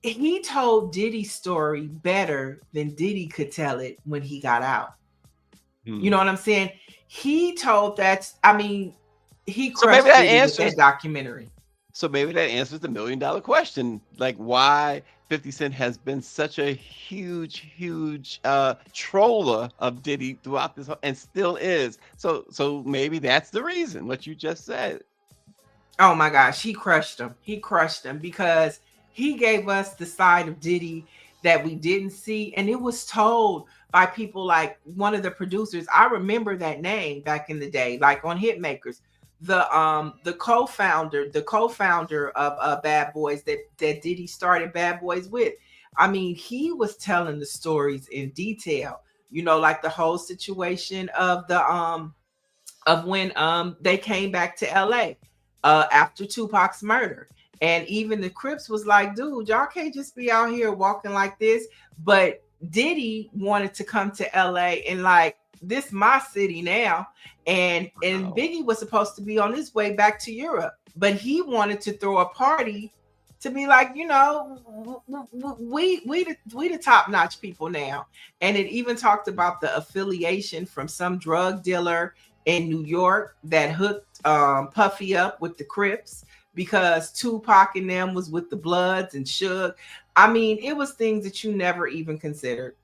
he told Diddy's story better than Diddy could tell it when he got out. You know what I'm saying? He told that, he crushed Diddy with that documentary. So maybe that answers the $1 million question, like why 50 Cent has been such a huge troller of Diddy throughout this and still is. So maybe that's the reason, what you just said. Oh my gosh, he crushed him. He crushed him because he gave us the side of Diddy that we didn't see. And it was told by people like one of the producers. I remember that name back in the day, like on Hitmakers. The co-founder of Bad Boys that Diddy started Bad Boys with. He was telling the stories in detail, like the whole situation of the of when they came back to LA after Tupac's murder. And even the Crips was like, dude, y'all can't just be out here walking like this. But Diddy wanted to come to LA and like, this my city now. And Biggie was supposed to be on his way back to Europe, but he wanted to throw a party to be like, we the top-notch people now. And it even talked about the affiliation from some drug dealer in New York that hooked Puffy up with the Crips because Tupac and them was with the Bloods and Suge. It was things that you never even considered.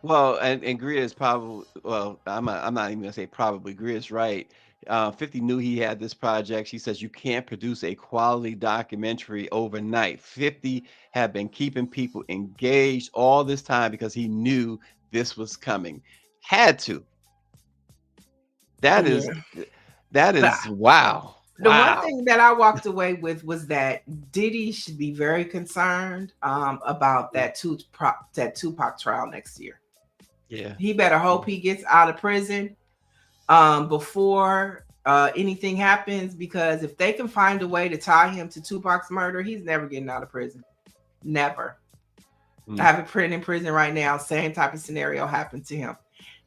Well, and Greer is probably, I'm not even gonna say probably. Greer's right. 50 knew he had this project. She says you can't produce a quality documentary overnight. 50 had been keeping people engaged all this time because he knew this was coming. Had to. That is wow. The one thing that I walked away with was that Diddy should be very concerned about that Tupac trial next year. Yeah, he better hope he gets out of prison before anything happens, because if they can find a way to tie him to Tupac's murder, he's never getting out of prison. Never. I have a friend in prison right now. Same type of scenario happened to him.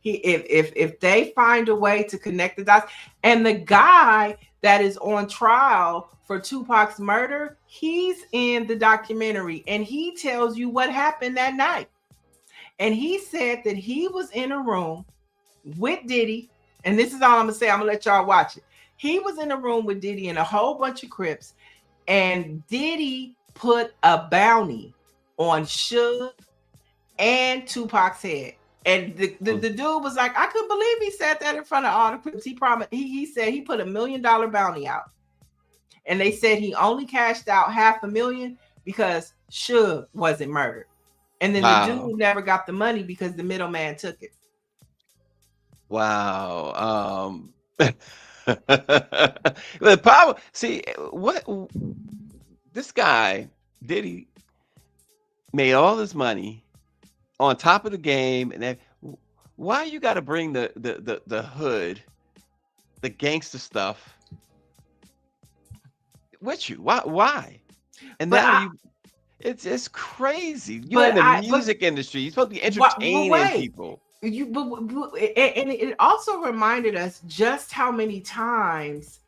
If they find a way to connect the dots, and the guy that is on trial for Tupac's murder, he's in the documentary and he tells you what happened that night. And he said that he was in a room with Diddy, and this is all I'm gonna say. I'm gonna let y'all watch it. He was in a room with Diddy and a whole bunch of Crips, and Diddy put a bounty on Suge and Tupac's head. And the dude was like, I couldn't believe he said that in front of all the Crips. He promised. He said he put $1 million bounty out, and they said he only cashed out $500,000 because Suge wasn't murdered. And then the dude never got the money because the middleman took it. Wow. The problem, see, what this guy Diddy made all this money on top of the game, and then why you got to bring the hood, the gangster stuff with you? Why? And but now it's crazy. You're in the music industry. You're supposed to be entertaining people. And it also reminded us just how many times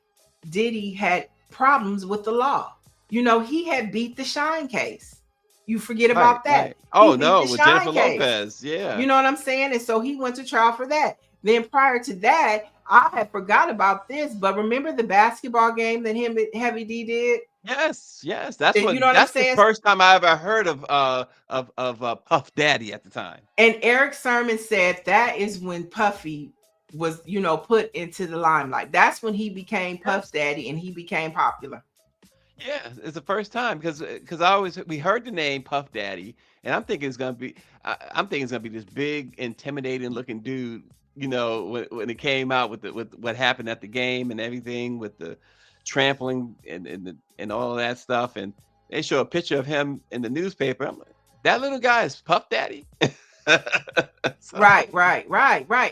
Diddy had problems with the law. He had beat the Shine case. You forget about that. Right. Oh no, with Jennifer Lopez. Yeah. You know what I'm saying? And so he went to trial for that. Then prior to that, I had forgot about this, but remember the basketball game that him and Heavy D did? Yes. That's You know what I'm that's the saying? first time I ever heard of Puff Daddy at the time. And Eric Sermon said that is when Puffy was, put into the limelight. That's when he became Puff Yes. Daddy and he became popular. Yeah, it's the first time because I always we heard the name Puff Daddy, and I'm thinking it's gonna be I'm thinking it's gonna be this big, intimidating looking dude. When it came out with what happened at the game and everything with the trampling and all of that stuff, and they show a picture of him in the newspaper. I'm like, that little guy is Puff Daddy. So, Right.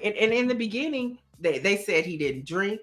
And in the beginning, they said he didn't drink,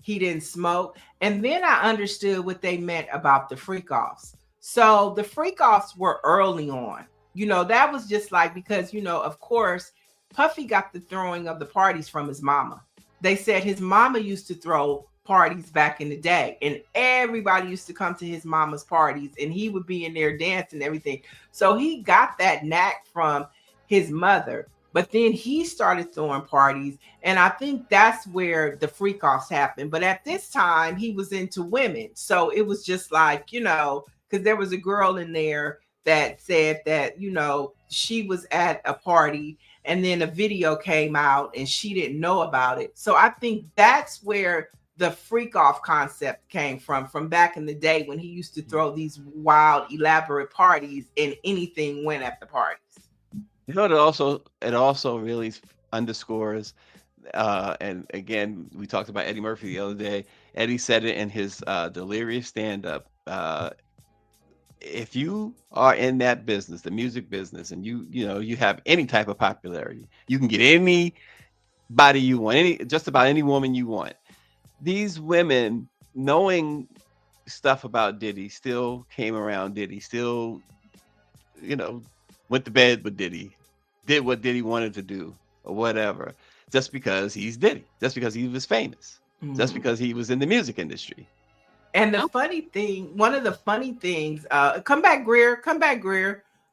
he didn't smoke. And then I understood what they meant about the freak offs. So the freak offs were early on. That was just like, because, of course, Puffy got the throwing of the parties from his mama. They said his mama used to throw parties back in the day, and everybody used to come to his mama's parties, and he would be in there dancing and everything. So he got that knack from his mother. But then he started throwing parties, and I think that's where the freak offs happened. But at this time, he was into women. So it was just like, because there was a girl in there that said that, she was at a party and then a video came out and she didn't know about it. So I think that's where the freak off concept came from back in the day when he used to throw these wild, elaborate parties and anything went at the parties. It also really underscores, and again, we talked about Eddie Murphy the other day. Eddie said it in his Delirious stand-up. If you are in that business, the music business, and you have any type of popularity, you can get anybody you want, just about any woman you want. These women, knowing stuff about Diddy, still came around Diddy, still, went to bed with Diddy, did what Diddy wanted to do, or whatever, just because he's Diddy, just because he was famous, just because he was in the music industry. And the funny thing, one of the funny things, come back, Greer.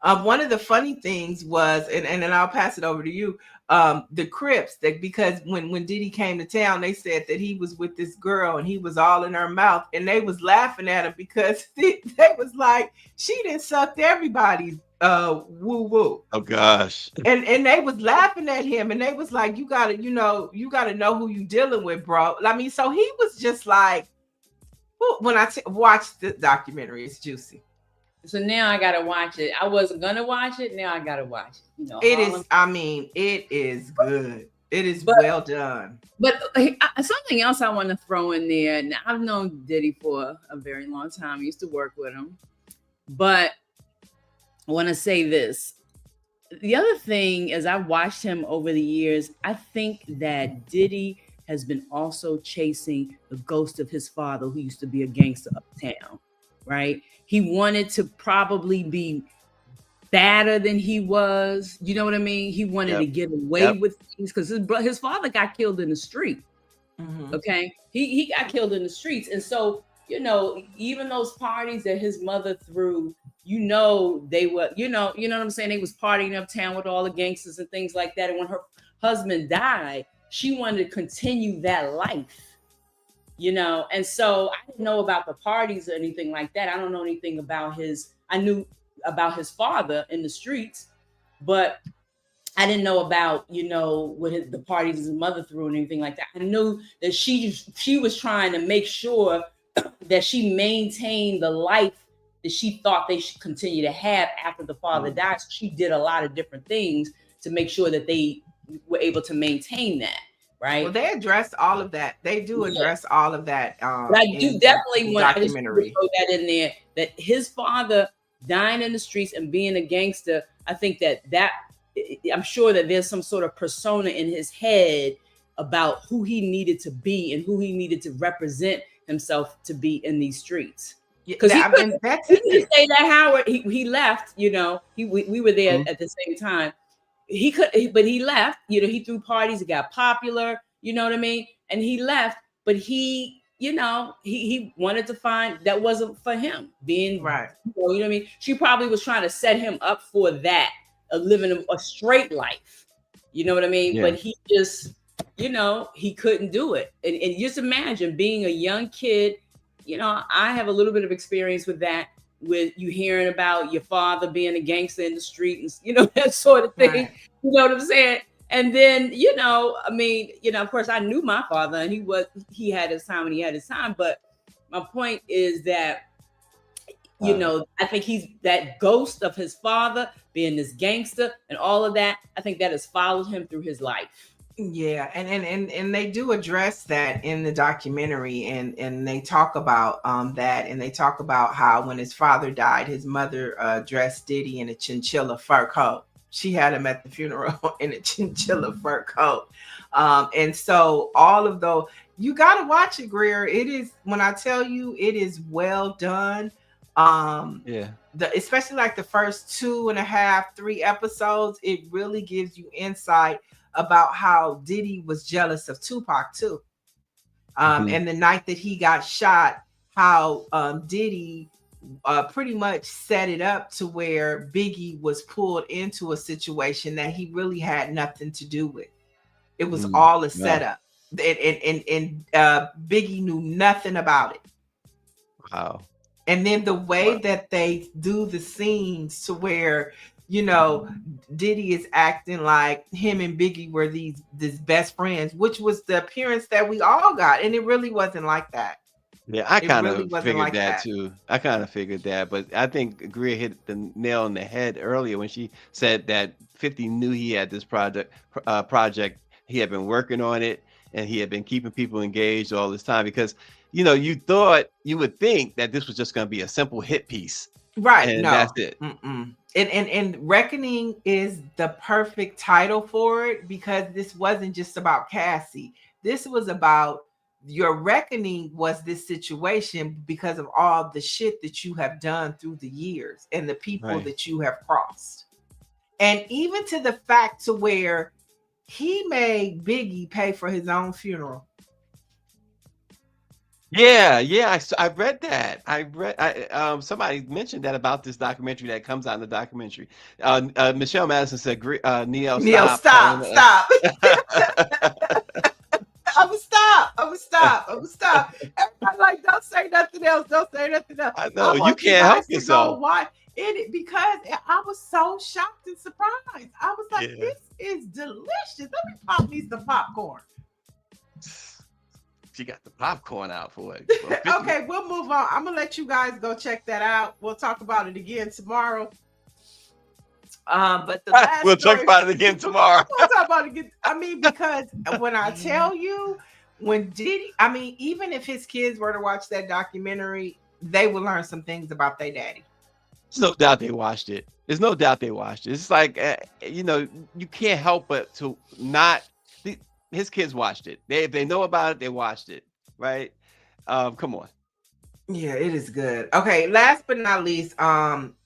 One of the funny things was, and then I'll pass it over to you, the Crips, that because when Diddy came to town, they said that he was with this girl and he was all in her mouth, and they was laughing at him because they was like, she done sucked everybody's woo woo. Oh gosh. And they was laughing at him, and they was like, you gotta know who you dealing with, bro. I mean, so he was just like, when I watched the documentary, it's juicy. So now I gotta watch it. I wasn't gonna watch it. Now I gotta watch it. It is. I mean, it is good. It is well done. But something else I want to throw in there. Now, I've known Diddy for a very long time. I used to work with him, but I want to say this. The other thing is, I watched him over the years. I think that Diddy has been also chasing the ghost of his father, who used to be a gangster uptown, right? He wanted to probably be badder than he was. You know what I mean? He wanted to get away with things because his father got killed in the street. Okay. He got killed in the streets. And so, even those parties that his mother threw, they were, you know what I'm saying? They was partying uptown with all the gangsters and things like that. And when her husband died, she wanted to continue that life, and so I didn't know about the parties or anything like that. I don't know anything about I knew about his father in the streets, but I didn't know about, what the parties his mother threw and anything like that. I knew that she was trying to make sure that she maintained the life that she thought they should continue to have after the father died. So she did a lot of different things to make sure that they were able to maintain that, right? Well, they address all of that. They do address all of that. But I do definitely want to throw that in there, that his father dying in the streets and being a gangster. I think that I'm sure that there's some sort of persona in his head about who he needed to be and who he needed to represent himself to be in these streets. Because he couldn't say that Howard, he left, we were there at the same time. But he left, he threw parties, he got popular, you know what I mean? And he left, but he wanted to find that wasn't for him being right. You know what I mean? She probably was trying to set him up for that, living a straight life. You know what I mean? Yeah. But he just, he couldn't do it. And just imagine being a young kid you know, I have a little bit of experience with that, with you hearing about your father being a gangster in the street and, you know, that sort of thing. Right. You know what I'm saying? And then, you know, I mean, you know, of course, I knew my father, and he had his time and he had his time. But my point is that, you know, I think he's that ghost of his father being this gangster and all of that. I think that has followed him through his life. Yeah, and they do address that in the documentary, and they talk about that, and they talk about how when his father died, his mother dressed Diddy in a chinchilla fur coat. She had him at the funeral in a chinchilla fur coat. And so all of those, you got to watch it, Greer. It is, when I tell you, it is well done. Yeah. Especially like the first 2.5, 3 episodes, it really gives you insight about how Diddy was jealous of Tupac too. And the night that he got shot, how Diddy pretty much set it up to where Biggie was pulled into a situation that he really had nothing to do with. It was all a setup. And Biggie knew nothing about it. Wow. And then the way that they do the scenes to where, you know, Diddy is acting like him and Biggie were these best friends, which was the appearance that we all got. And it really wasn't like that. Yeah, I It kind really of wasn't figured like that that. too. I kind of figured that, but I think Greer hit the nail on the head earlier when she said that 50 knew he had this project. He had been working on it, and he had been keeping people engaged all this time because, you know, you would think that this was just going to be a simple hit piece, Right. and No. that's it. And Reckoning is the perfect title for it, because this wasn't just about Cassie. This was about your reckoning, was this situation because of all the shit that you have done through the years and the people Right. that you have crossed. And even to the fact to where he made Biggie pay for his own funeral. Yeah, I read that. Somebody mentioned that about this documentary that comes out in the documentary. Michelle Madison said, "Neil, Neil, stop. stop. I would stop. Everybody like, don't say nothing else. I know, I you want can't help guys to go yourself. watch it, because I was so shocked and surprised. I was like, Yeah. this is delicious. Let me pop me some popcorn. She got the popcorn out for it. Okay, we'll move on. I'm gonna let you guys go check that out. We'll talk about it again tomorrow. But the last We'll talk story, about it again tomorrow. we'll talk about it again. I mean, because when I tell you, when Diddy, I mean, even if his kids were to watch that documentary, they would learn some things about their daddy. There's no doubt they watched it. There's no doubt they watched it. It's like, you know, you can't help but to not. His kids watched it. If they know about it, they watched it, right? Come on. Yeah, it is good. Okay, last but not least,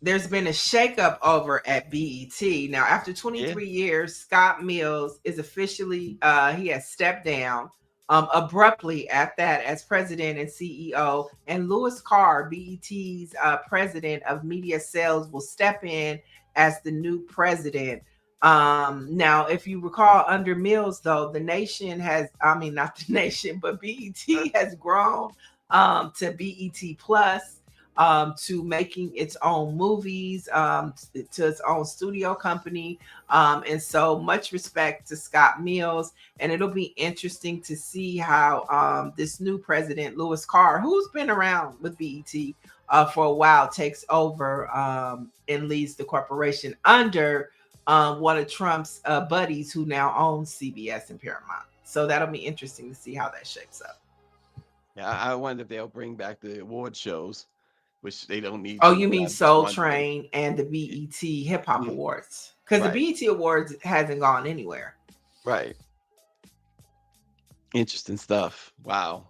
there's been a shakeup over at BET. Now, after 23 years, Scott Mills is officially he has stepped down abruptly at that as president and CEO, and Louis Carr, BET's president of media sales, will step in as the new president. Now, if you recall, under Mills, though, the nation has, I mean, not the nation, but BET has grown to BET Plus, to making its own movies, to its own studio company. And so much respect to Scott Mills. And it'll be interesting to see how this new president, Louis Carr, who's been around with BET for a while, takes over and leads the corporation under one of Trump's buddies, who now owns CBS and Paramount. So that'll be interesting to see how that shapes up. Yeah, I wonder if they'll bring back the award shows, which they don't need. Oh, to. you mean I'm just Soul wondering. Train and the BET Hip Hop Yeah. Awards? Because Right. the BET Awards hasn't gone anywhere. Right. Interesting stuff. Wow.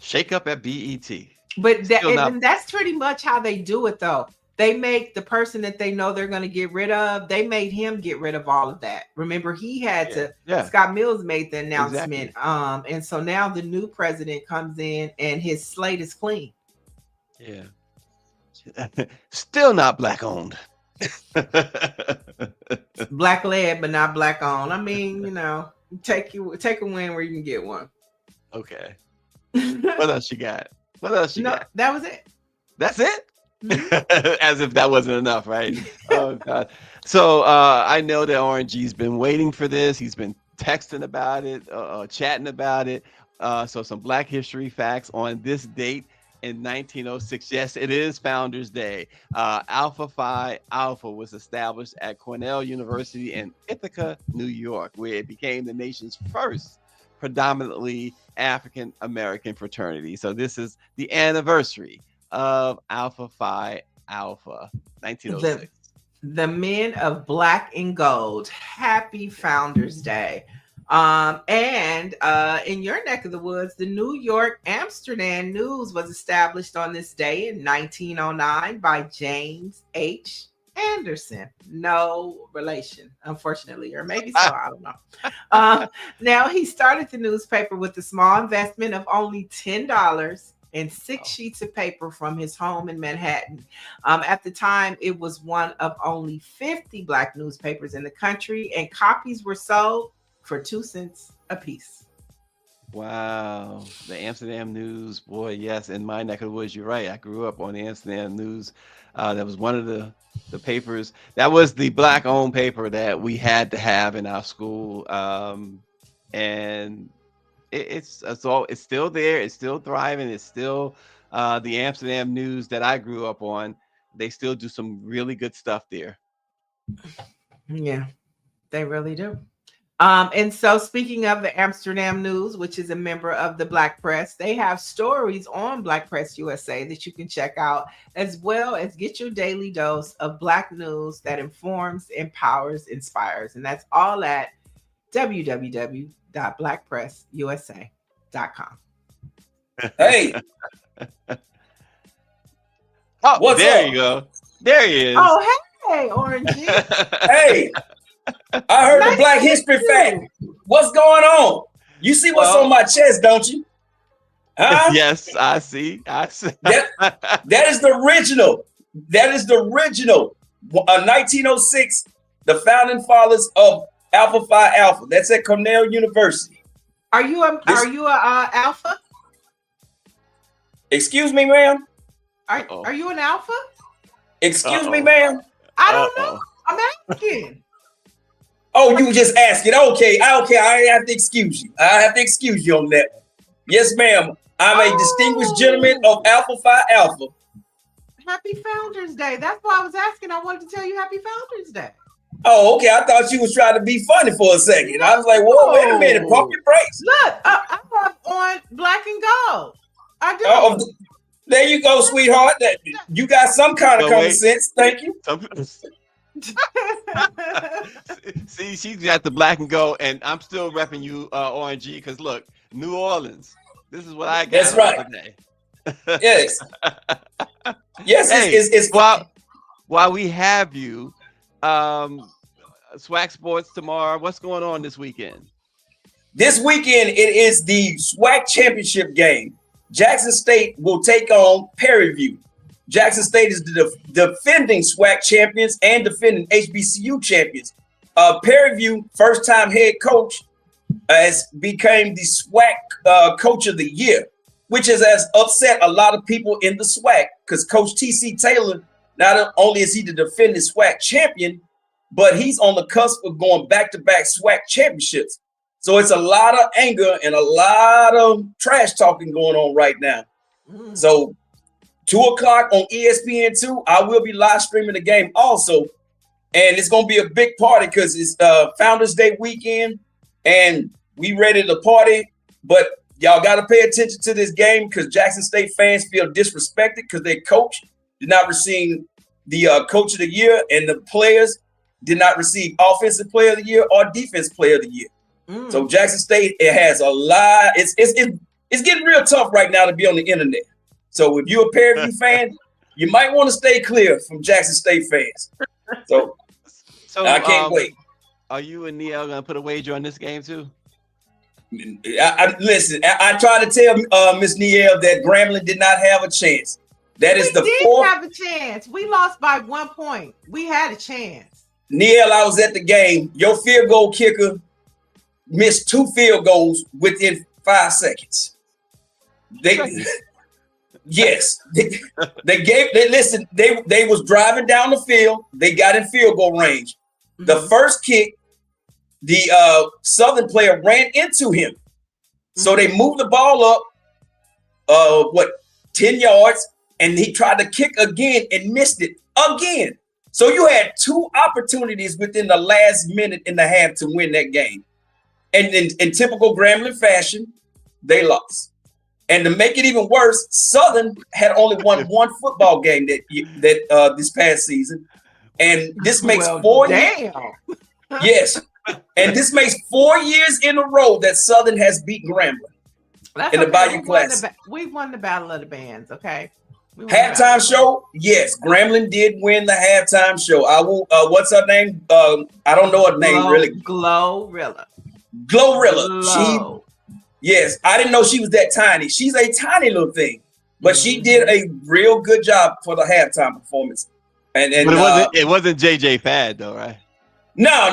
Shake up at BET. But that, Still not- and that's pretty much how they do it, though. They make the person that they know they're going to get rid of, they made him get rid of all of that. Remember, he had to, Yeah. Scott Mills made the announcement. Exactly. And so now the new president comes in and his slate is clean. Yeah. Still not black owned. Black led, but not black owned. I mean, you know, take a win where you can get one. Okay. What else you got? What else you No, got? that was it. That's it? Mhm. As if that wasn't enough, right? Oh God. So I know that RNG's been waiting for this. He's been texting about it, chatting about it. So some Black History facts on this date in 1906. Yes, it is Founders Day. Alpha Phi Alpha was established at Cornell University in Ithaca, New York, where it became the nation's first predominantly African American fraternity. So this is the anniversary of Alpha Phi Alpha, The 1906. the men of black and gold. Happy Founders Day. And in your neck of the woods, the New York Amsterdam News was established on this day in 1909 by James H. Anderson. No relation, unfortunately, or maybe so. I don't know. Now, he started the newspaper with a small investment of only $10 and 6 sheets of paper from his home in Manhattan. At the time, it was one of only 50 Black newspapers in the country, and copies were sold for 2 cents a piece. Wow. The Amsterdam News, boy, yes, in my neck of the woods, you're right. I grew up on the Amsterdam News. That was one of the papers. That was the Black-owned paper that we had to have in our school. And it's still there. It's still thriving. It's still the Amsterdam News that I grew up on. They still do some really good stuff there. Yeah, they really do. And so, speaking of the Amsterdam News, which is a member of the Black Press, they have stories on Black Press USA that you can check out, as well as get your daily dose of Black news that informs, empowers, inspires. And that's all at www.blackpressusa.com. Hey, Oh, what's there up? you go. There he is. Oh, hey, Orangey. Hey, I heard the Nice Black to meet History you. fact. What's going on? You see what's Well- on my chest, don't you? Huh? Yes, I see. That is the original. That is the original. 1906, the founding fathers of Alpha Phi Alpha. That's at Cornell University. Are you a alpha? Excuse me, ma'am. Are you an alpha? Excuse me, Uh-oh. ma'am. I don't know. I'm asking. Oh, you just asking. Okay. I have to excuse you. I have to excuse you on that one. Yes, ma'am. I'm a distinguished gentleman of Alpha Phi Alpha. Happy Founders Day. That's why I was asking. I wanted to tell you Happy Founders Day. Oh, okay. I thought you was trying to be funny for a second. I was like, whoa, wait a minute. Pump your brakes. Look, I have on black and gold. I do. Oh, there you go, sweetheart. You got some kind of So common wait. sense. Thank you. See, she's got the black and gold, and I'm still repping you, ONG, because look, New Orleans. This is what I got That's on right. today. Yes. Yes, Hey, it's while we have you, SWAC Sports tomorrow. What's going on this weekend? this weekend. It is the SWAC championship game. Jackson State will take on Prairie View. Jackson State is the defending SWAC champions and defending HBCU champions. Prairie View, first-time head coach, has became the SWAC coach of the year, which has upset a lot of people in the SWAC because Coach T.C. Taylor, not only is he the defending SWAC champion, but he's on the cusp of going back-to-back SWAC championships. So it's a lot of anger and a lot of trash talking going on right now. So 2:00 on ESPN2, I will be live streaming the game also. And it's going to be a big party because it's Founders Day weekend and we ready to party. But y'all got to pay attention to this game because Jackson State fans feel disrespected because their coach did not receive the coach of the year and the players did not receive offensive player of the year or defensive player of the year. So Jackson State, it has a lot. It's getting real tough right now to be on the internet. So if you're a Prairie View fan, you might want to stay clear from Jackson State fans. So I can't wait. Are you and Niele gonna put a wager on this game too? Listen, I tried to tell Miss Niele that Grambling did not have a chance. That is We the did fourth. have a chance. We lost by 1 point. We had a chance. Niele, I was at the game. Your field goal kicker missed 2 field goals within 5 seconds. Yes, they was driving down the field. They got in field goal range. The first kick, the Southern player ran into him. So they moved the ball up, 10 yards, and he tried to kick again and missed it again. So you had 2 opportunities within the last minute and a half to win that game. And in typical Grambling fashion, they lost. And to make it even worse, Southern had only won 1 football game that this past season. And this makes 4 years. Yes. And this makes 4 years in a row that Southern has beat Grambling in the Bayou Classic. We won the Battle of the Bands, okay? Halftime show, yes. Grambling did win the halftime show. I will. What's her name? I don't know her name really. Glorilla. Yes, I didn't know she was that tiny. She's a tiny little thing, but she did a real good job for the halftime performance. And but it wasn't JJ Fad though, right? No.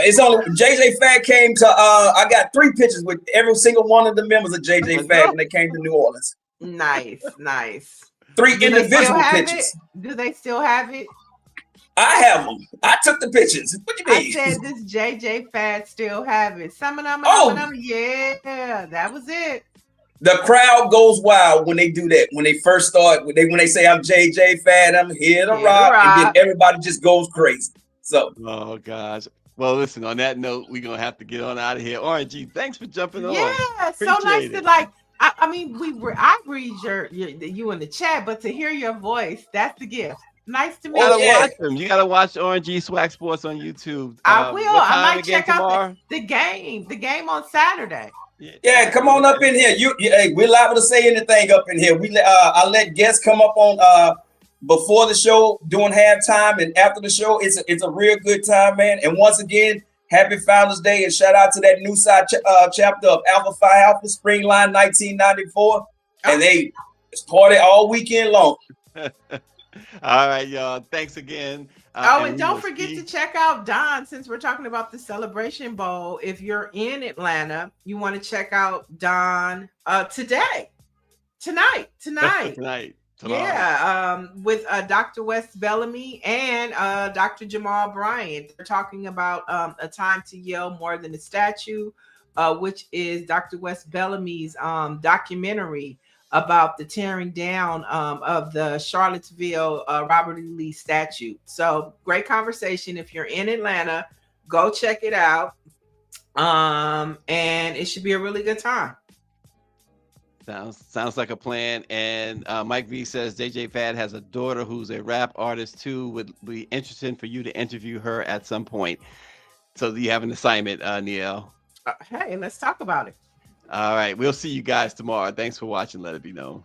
It's only JJ Fad came to. I got 3 pictures with every single one of the members of JJ Fad when they came to New Orleans. Nice. 3 individual pictures. Do they still have it? I have them. I took the pictures. What do you mean? I said this JJ Fad still have it. Some of them, yeah, that was it. The crowd goes wild when they do that. When they first start, when they say I'm JJ Fad, I'm here to rock, and then everybody just goes crazy. So, oh gosh. Well, listen. On that note, we're gonna have to get on out of here. RNG, thanks for jumping on. Yeah, so nice to I mean, I read you in the chat, but to hear your voice, that's the gift. Nice to meet you. Watch them. You gotta watch RNG Swag Sports on YouTube. I will. I might check out the game. The game on Saturday. Yeah, come on up in here. Hey, we're liable to say anything up in here. I let guests come up on before the show, during halftime, and after the show. It's a real good time, man. And once again, happy Founders Day, and shout out to that new side chapter of Alpha Phi Alpha Spring Line 1994. And it's party all weekend long. All right, y'all. Thanks again. And don't forget to check out Don, since we're talking about the Celebration Bowl. If you're in Atlanta, you want to check out Don tonight. Tomorrow. Yeah, with Dr. Wes Bellamy and Dr. Jamal Bryant. They're talking about A Time to Yell More Than a Statue, which is Dr. Wes Bellamy's documentary about the tearing down of the Charlottesville Robert E. Lee statue. So great conversation. If you're in Atlanta, go check it out. And it should be a really good time. Sounds like a plan. And Mike V says JJ Fad has a daughter who's a rap artist too. Would be interesting for you to interview her at some point. So you have an assignment, Niele. Hey, let's talk about it. All right. We'll see you guys tomorrow. Thanks for watching. Let it be known.